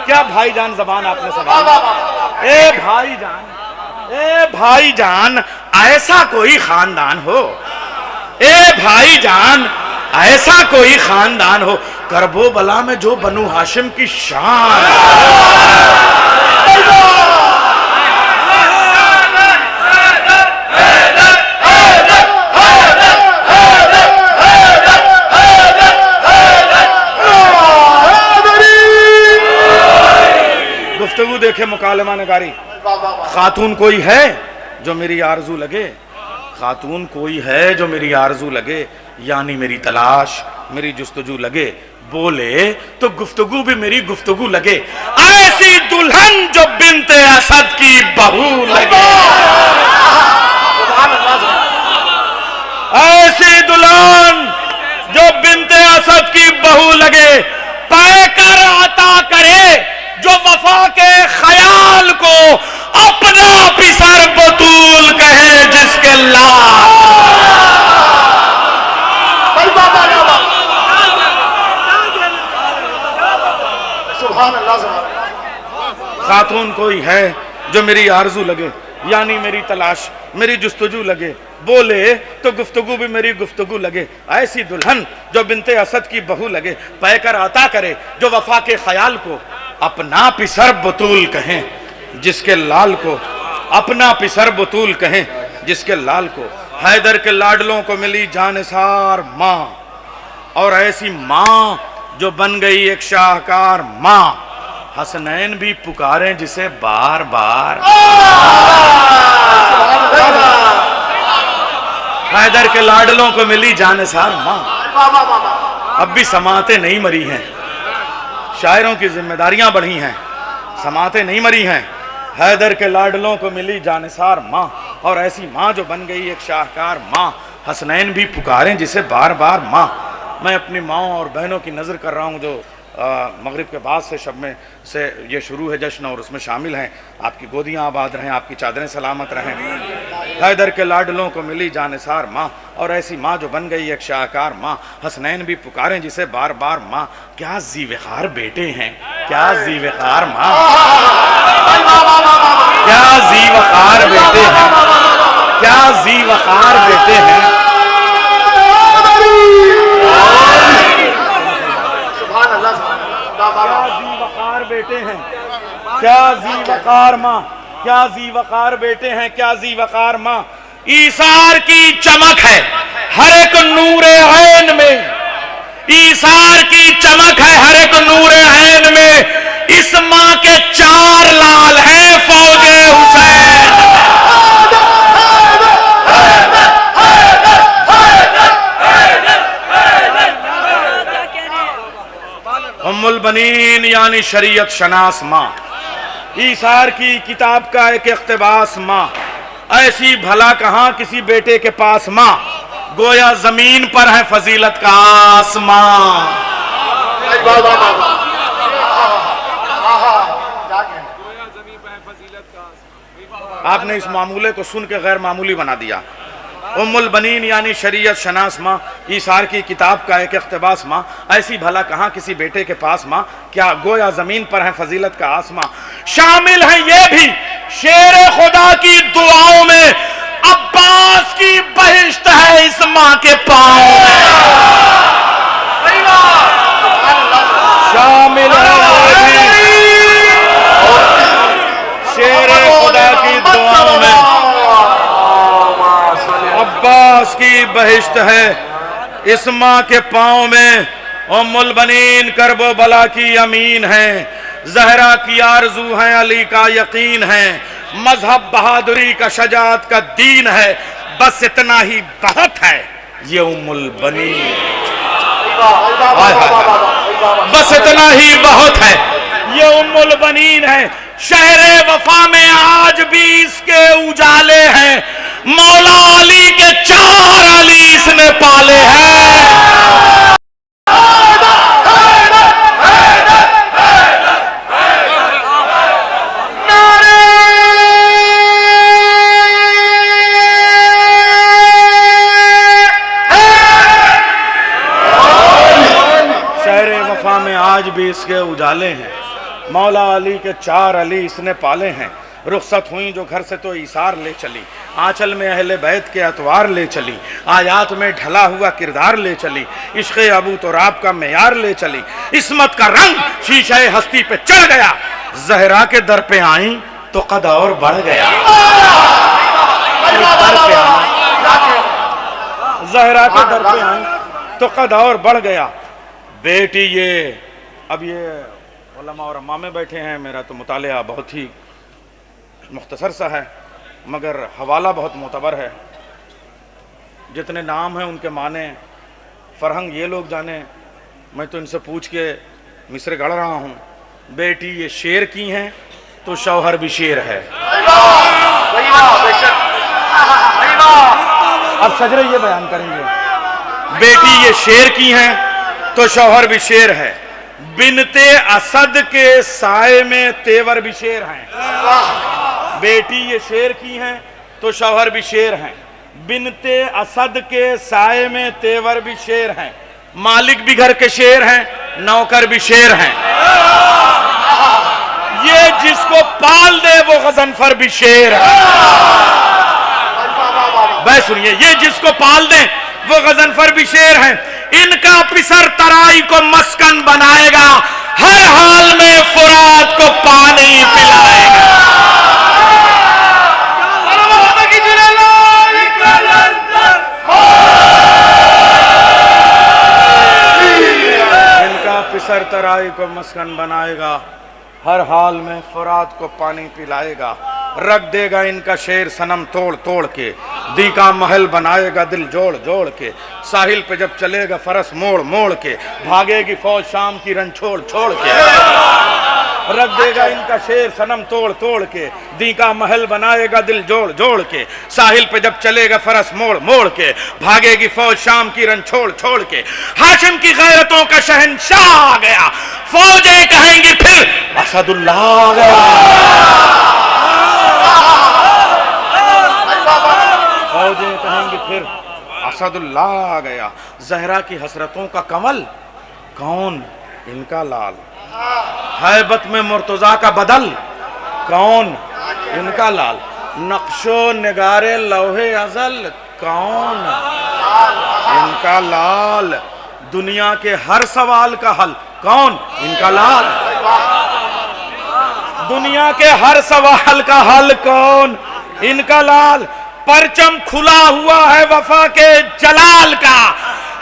क्या भाईजान जबान आपने संभाली। ए भाईजान, ए भाईजान ऐसा कोई खानदान हो, ए भाईजान ऐसा कोई खानदान हो, करबो बला में जो बनु हाशिम की शान। गुफ्तगू देखे मुकालमा नगारी। खातून कोई है जो मेरी आरजू लगे, खातून कोई है जो मेरी आरजू लगे, यानी मेरी तलाश मेरी जुस्तजू लगे, बोले तो गुफ्तगू भी मेरी गुफ्तगू लगे, ऐसी दुल्हन जो बिन्ते असद की बहू लगे, ऐसी दुल्हन जो बिन्ते असद की बहू लगे, पैकर अता करे जो वफा के ख्याल को अपना पिसर बतूल कहे जिसके लाल। खातून कोई है जो मेरी आरजू लगे, यानी मेरी तलाश मेरी जुस्तजू लगे, बोले तो गुफ्तगू भी मेरी गुफ्तगू लगे, ऐसी दुल्हन जो बिन्ते असद की बहू लगे, पैकर अता करे जो वफा के ख्याल को अपना पिसर बतूल कहें जिसके लाल को, अपना पिसर बतूल कहें जिसके लाल को। हैदर के लाडलों को मिली जानसार माँ, और ऐसी माँ जो बन गई एक शाहकार माँ, हसनैन भी पुकारें जिसे बार बार। हैदर के लाडलों को मिली जानसार माँ, अब भी समातें नहीं मरी हैं, शायरों की जिम्मेदारियां बढ़ी हैं, समातें नहीं मरी हैं। हैदर के लाडलों को मिली जानसार माँ, और ऐसी माँ जो बन गई एक शाहकार माँ, हसनैन भी पुकारें जिसे बार बार माँ। मैं अपनी माँओं और बहनों की नज़र कर रहा हूँ जो मगरिब के बाद से शब में से ये शुरू है जश्न, और उसमें शामिल हैं। आपकी गोदियाँ आबाद रहें, आपकी चादरें सलामत रहें। हैदर के लाडलों को मिली जानसार माँ, और ऐसी माँ जो बन गई एक शाहकार माँ, हसनैन भी पुकारें जिसे बार बार माँ। क्या ज़ीवखार बेटे हैं, क्या ज़ीवखार माँ, क्या ज़ीवखार बेटे हैं, क्या ज़ीवखार बेटे हैं। क्या ज़ीवखार बेटे हैं, क्या ज़ीवखार माँ, क्या ज़ीवखार बेटे हैं, क्या ज़ीवखार माँ। ईसार की चमक है हर एक नूरे ऐन में, ईसार की चमक है हर एक नूरे ऐन में, इस माँ के 4 लाल हैं फौजे हुसैन। उम्मुल बनीन यानी शरीयत शनास माँ, ईसार की किताब का एक इख्तिबास माँ, ऐसी भला कहाँ किसी बेटे के पास माँ, गोया जमीन पर है फजीलत का आसमां। आपने इस मामूले को सुन के गैर मामूली बना दिया। उम्मुल बनीन यानी शरीयत शनास माँ, ईसार की किताब का एक इख्तिबास माँ, ऐसी भला कहाँ किसी बेटे के पास माँ, क्या गोया जमीन पर है फजीलत का आसमां। शामिल है ये भी शेर खुदा की दुआओं में, अब्बास की बहिश्त है इस माँ के पाँव में। शामिल है ये भी शेर खुदा की दुआओं में, अब्बास की बहिश्त है इस माँ के पाँव में। उम्मुल बनीन करबो बला की अमीन है, जहरा की आरजू है अली का यकीन है, मजहब बहादुरी का शजात का दीन है, बस इतना ही बहुत है ये उम्मुल बनीन। बस इतना ही बहुत है ये उम्मुल बनीन है। शहरे वफा में आज भी इसके उजाले हैं, मौला अली के 4 अली इसने पाले हैं। शहरे वफा में आज भी इसके उजाले हैं, मौला अली के 4 अली इसने पाले हैं। रुखसत हुई जो घर से तो ईसार ले चली, आंचल में अहले बैत के अतवार ले चली, आयात में ढला हुआ किरदार ले चली, इश्क़ अबू तुराब का मेयार ले चली, इस्मत का रंग शीशे हस्ती पे चढ़ गया, ज़हरा के दर पे आई तो कद और बढ़ गया। ज़हरा के दर पे आई तो कद और बढ़ गया। बेटी ये अब ये उलमा और अम्मा में बैठे हैं। मेरा तो मुतालिया बहुत ही मुख्तसर सा है, मगर हवाला बहुत मोतबर है। जितने नाम हैं उनके माने फरहंग ये लोग जाने। मैं तो इनसे पूछ के मिसरे गढ़ रहा हूँ। बेटी ये शेर की हैं तो शौहर भी शेर है। अब सजरे ये बयान करेंगे, बेटी ये शेर की हैं तो शौहर भी शेर है। बिनते असद के साए में तेवर भी शेर हैं। बेटी ये शेर की हैं तो शौहर भी शेर हैं। बिनते असद के साए में तेवर भी शेर हैं। मालिक भी घर के शेर हैं, नौकर भी शेर हैं। ये जिसको पाल दे वो गजनफर भी शेर है। भाई सुनिए, ये जिसको पाल दे वो गजनफर भी शेर है। इनका पिसर तराई को मस्कन बनाएगा, हर हाल में फुरात को पानी पिलाएगा। इनका पिसर तराई को मस्कन बनाएगा, हर हाल में फुरात को पानी पिलाएगा। रख देगा इनका शेर सनम तोड़ तोड़ के, दी का महल बनाएगा दिल जोड़ जोड़ के। साहिल पे जब चलेगा फरस मोड़ मोड़ के, भागेगी फौज शाम की रन छोड़ छोड़ के। रख देगा इनका शेर सनम तोड़ तोड़ के, दी का महल बनाएगा दिल जोड़ जोड़ के। साहिल पे जब चलेगा फरस मोड़ मोड़ के, भागेगी फौज शाम की रन छोड़ छोड़ के। हाशिम की गैरतों का शहंशाह आ गया, फौजें कहेंगी फिर असदुल्लाह आ गया। फौजें कहेंगी फिर असदुल्लाह आ गया। जहरा की हसरतों का कमल कौन, इनका लाल। हैबत में मुर्तजा का बदल कौन, इनका लाल। नक्शो निगारे लौहे अजल कौन, इनका लाल। दुनिया के हर सवाल का हल कौन, इनका लाल। दुनिया के हर सवाल का हल कौन, इनका लाल। परचम खुला हुआ है वफा के जलाल का,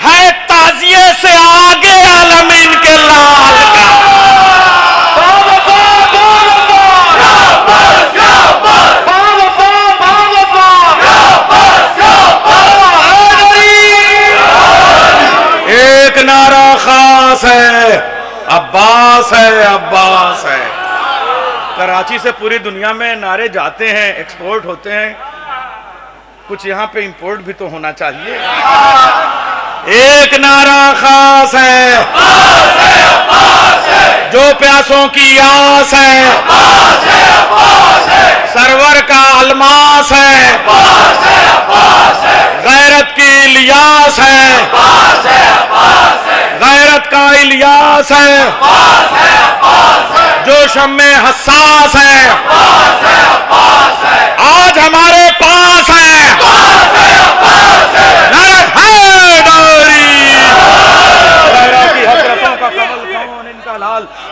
है ताजिए से आगे आलम इनके लाल का। एक नारा खास है, अब्बास है, अब्बास है। कराची से पूरी दुनिया में नारे जाते हैं, एक्सपोर्ट होते हैं, कुछ यहाँ पे इंपोर्ट भी तो होना चाहिए। एक नारा खास है, जो प्यासों की आस है, सरवर का अलमास है, गैरत की इलियास है, गैरत का इलियास है, जो शम्मे हसास है, आज हमारे पास है।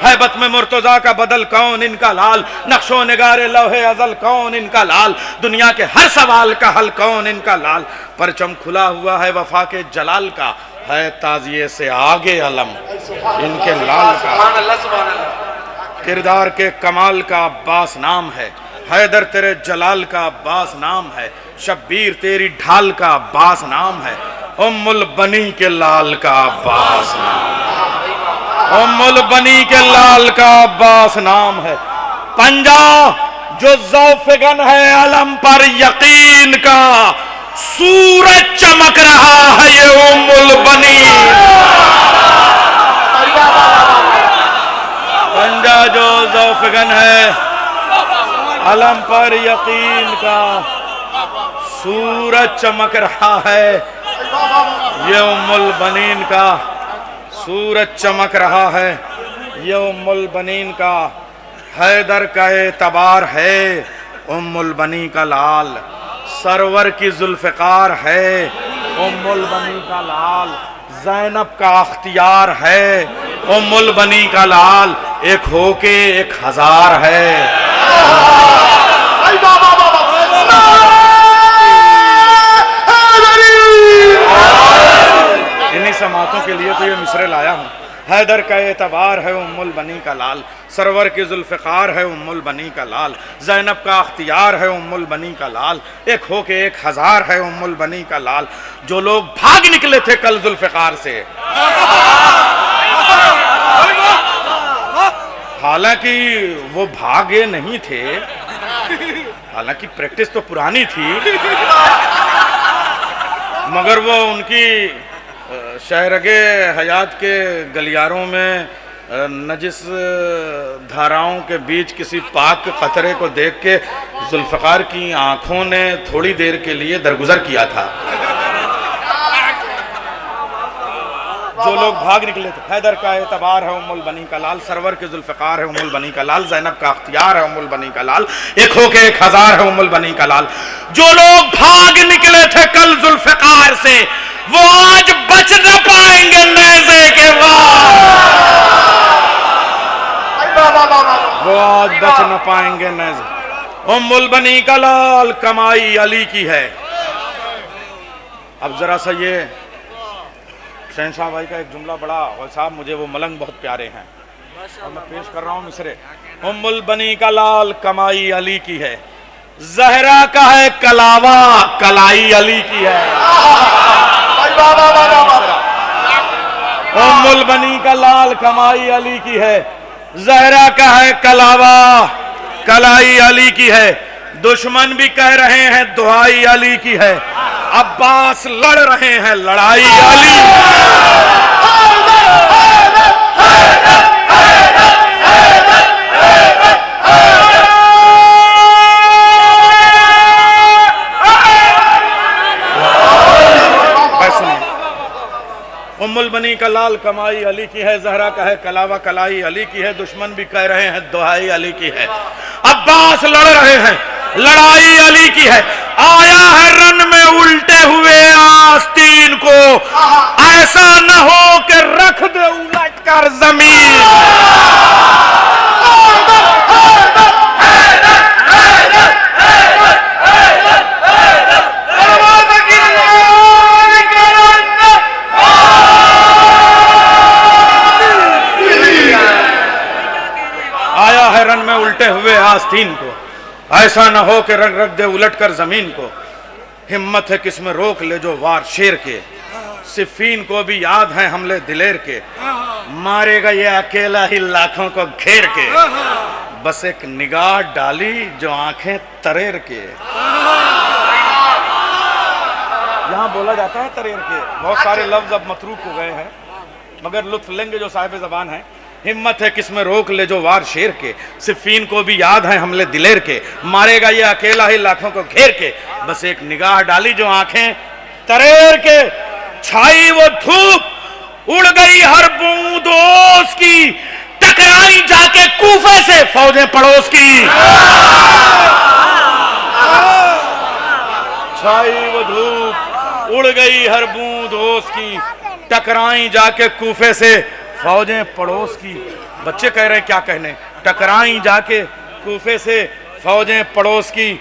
हैबत में मुर्तजा का बदल कौन, इनका लाल। नक्शो निगारे लौहे अजल कौन, इनका लाल। दुनिया के हर सवाल का हल कौन, इनका लाल। परचम खुला हुआ है वफा के जलाल का, है ताजिए से आगे अलम इनके लाल का। किरदार के कमाल का अब्बास नाम है, हैदर तेरे जलाल का अब्बास नाम है। शब्बीर तेरी ढाल का अब्बास नाम है। उम्मुल बनी के लाल का अब्बास नाम है। उम्मुल बनी के लाल का अब्बास नाम है। पंजा जो ज़ौफ़गन है अलम पर यकीन का, सूरज चमक रहा है ये उम्मुल बनी। पंजा जो ज़ौफ़गन है अलम पर यकीन का, सूरज चमक रहा है ये उम्मुल बनीन का, सूरज चमक रहा है ये उम्मुल बनीन का। हैदर का एतबार है उम्मुल बनी का लाल, सरवर की जुल्फ़िकार है उम्मुल बनी का लाल। ज़ैनब का अख्तियार है उम्मुल बनी का लाल, एक होके एक हजार है। इन्हीं समातों के लिए तो ये मिसरे लाया हूँ। हैदर का एतबार है उम्मुल बनी का लाल, सरवर की जुल्फ़िकार है उम्मुल बनी का लाल, ज़ैनब का अख्तियार है उम्मुल बनी का लाल, एक हो के 1000 है उम्मुल बनी का लाल। जो लोग भाग निकले थे कल जुल्फ़िकार से, हालांकि वो भागे नहीं थे, हालांकि प्रैक्टिस तो पुरानी थी, मगर वो उनकी शहरगे हयात के गलियारों में नजिस धाराओं के बीच किसी पाक कतरे को देख के जुल्फ़िकार की आंखों ने थोड़ी देर के लिए दरगुजर किया था। जो लोग भाग निकले थे, हैदर का एतबार है उम्मुल बनी का लाल, सरवर के जुल्फ़िकार है उम्मुल बनी का लाल, ज़ैनब का अख्तियार है उम्मुल बनी का लाल, एक हो के 1000 है उम्मुल बनी का लाल। जो लोग भाग निकले थे कल जुल्फ़िकार से, वो आज बच न पाएंगे नेज़े के वार, वो आज बच न पाएंगे नेज़े। उम्मुल बनी का लाल कमाई अली की है। अब जरा सा ये शहंशाह भाई का एक जुमला बड़ा, और साहब मुझे वो मलंग बहुत प्यारे हैं और मैं पेश कर रहा हूँ मिसरे। उम्मुल बनी का लाल कमाई अली की है, जहरा का है कलावा कलाई अली की है। उम्मुल बनी का लाल कमाई अली की है, जहरा का है कलावा कलाई अली की है। दुश्मन भी कह रहे हैं दुहाई अली की है, अब्बास लड़ रहे हैं लड़ाई अली। उम्मुल बनी का लाल कमाई अली की है, जहरा का है कलावा कलाई अली की है। दुश्मन भी कह रहे हैं दुहाई अली की है, अब्बास लड़ रहे हैं लड़ाई अली की है। आया है रन में उल्टे हुए आस्तीन को, ऐसा न हो कि रख दे उलट कर जमीन। आया है रन में उल्टे हुए आस्तीन को, ऐसा न हो कि रख रख दे उलट कर जमीन को। हिम्मत है किसमें रोक ले जो वार शेर के, सिफीन को भी याद है हमले दिलेर के। मारेगा ये अकेला ही लाखों को घेर के, बस एक निगाह डाली जो आंखें तरेर के। यहाँ बोला जाता है तरेर के, बहुत सारे लफ्ज अब मतरूक हो गए हैं, मगर लुत्फ लेंगे जो साहिब जबान है। हिम्मत है किसमें रोक ले जो वार शेर के, सिफीन को भी याद है हमले दिलेर के। मारेगा ये अकेला ही लाखों को घेर के, बस एक निगाह डाली जो आंखें तरेर के। छाई वो धूप उड़ गई हर बूंद ओस की, टकराई जाके कूफे से फौजें पड़ोस की। छाई वो धूप उड़ गई हर बूंद ओस की, टकराई जाके कूफे से फौजें पड़ोस की। बच्चे कह रहे हैं क्या कहने, टकराई जाके कूफे से फौजें पड़ोस की।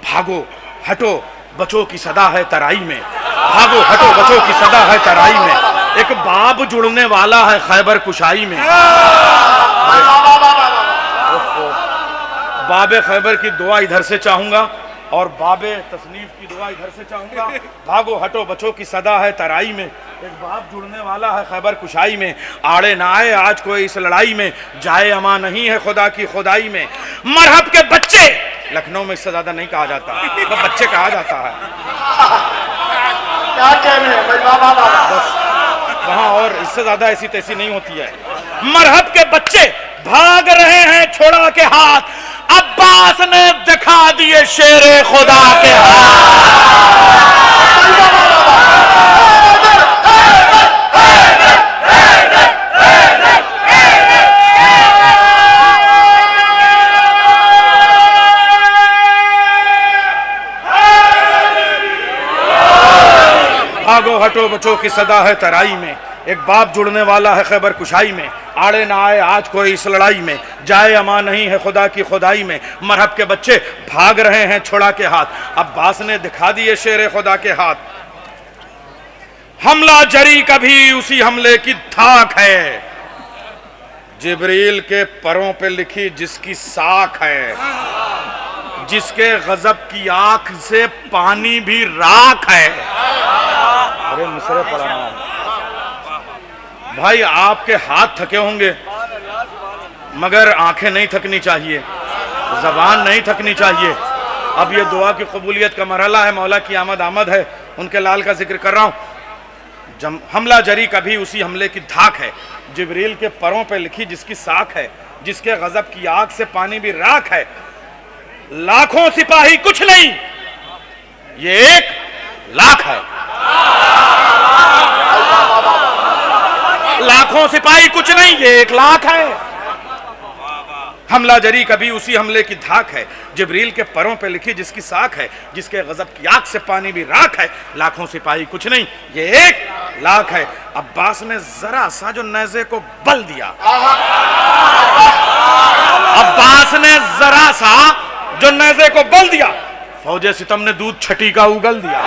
भागो हटो बचो की सदा है तराई में, भागो हटो बचो की सदा है तराई में। एक बाब जुड़ने वाला है खैबर कुशाई में। बाबे खैबर की दुआ इधर से चाहूंगा और बाबे तसनीफ की दुआ इधर से चाहूंगा। भागो हटो बचो की सदा है तराई में, एक बाप जुड़ने वाला है खैबर कुशाई में। आड़े ना आए आज कोई इस लड़ाई में, जाए अमा नहीं है खुदा की खुदाई में। मरहब के बच्चे, लखनऊ में इससे ज्यादा नहीं कहा जाता, तो बच्चे कहा जाता है क्या कहने बस, वहां और इससे ज्यादा ऐसी तैसी नहीं होती है। मरहब के बच्चे भाग रहे हैं छोड़ा के हाथ, अब्बास ने दिखा दिए शेरे खुदा के हाथ। भागो हटो बचो की सदा है तराई में, एक बाप जुड़ने वाला है खैबर कुशाई में। आड़े ना आए आज कोई इस लड़ाई में, जाए अमा नहीं है खुदा की खुदाई में। मरहब के बच्चे भाग रहे हैं छोड़ा के हाथ, अब्बास ने दिखा दिए शेरे खुदा के हाथ। हमला जरी कभी उसी हमले की धाक है, जिब्रील के परों पे लिखी जिसकी साख है, जिसके गजब की आंख से पानी भी राख है। अरे मिसरे पढ़ा रहा हूं भाई, आपके हाथ थके होंगे मगर आंखें नहीं थकनी चाहिए, जबान नहीं थकनी चाहिए। अब ये दुआ की कबूलियत का मरहला है, मौला की आमद है, उनके लाल का जिक्र कर रहा हूं। हमला जरी का भी उसी हमले की धाक है। जिब्रील के परों पे लिखी जिसकी साख है, जिसके गजब की आग से पानी भी राख है। लाखों सिपाही कुछ नहीं, ये 1 लाख है। लाखों सिपाही कुछ नहीं, ये 1 लाख है। हमला जरी कभी उसी हमले की धाक है। जिब्रील के परों पे लिखी जिसकी साख है, जिसके गजब की आग से पानी भी राख है। लाखों सिपाही कुछ नहीं, ये 1 लाख है। अब्बास ने जरा सा जो नेज़े को बल दिया, अब्बास ने जरा सा जो नेज़े को बल दिया, फौजे सितम ने दूध छठी का उगल दिया।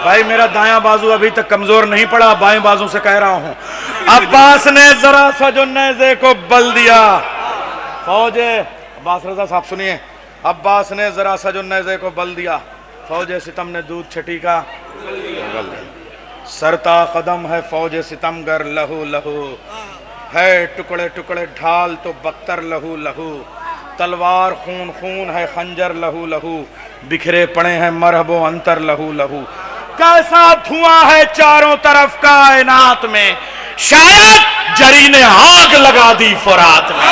भाई मेरा दायां बाजू अभी तक कमजोर नहीं पड़ा, बाएं बाजू से कह रहा हूं। अब्बास ने जरा सा जो नेज़े को बल दिया, फौजे, अब्बास रजा साहब सुनिए, अब्बास ने जरा सा जो नेज़े को बल दिया, फौजे सितम ने दूध छठी का बल दिया। सरता कदम है फौजे सितमगर लहू लहू है, टुकड़े टुकड़े ढाल तो बख्तर लहू लहू, तलवार खून खून है खंजर लहू लहू, बिखरे पड़े हैं मरहबो अंतर लहू लहू। कैसा धुआं है चारों तरफ कायनात में, शायद जरी ने आग लगा दी फुरात में।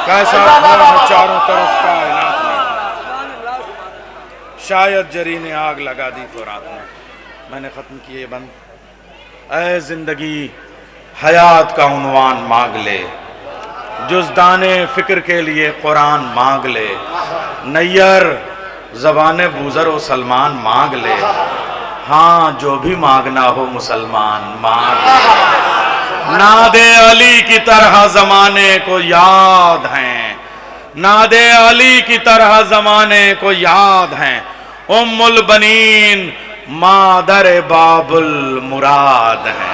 कैसा धुआं है चारों तरफ कायनात में, शायद जरी ने आग लगा दी फुरात में। मैंने खत्म किए बंद। ऐ जिंदगी हयात का उन्वान मांग ले, जुज़दाने फिक्र के लिए कुरान मांग ले, नैयर ज़बाने बूज़र व सलमान मांग ले, हाँ जो भी मांगना हो मुसलमान मांग ले। नादे अली की तरह ज़माने को याद हैं, नादे अली की तरह ज़माने को याद हैं, उम्मुल बनीन मादर बाबुल मुराद हैं।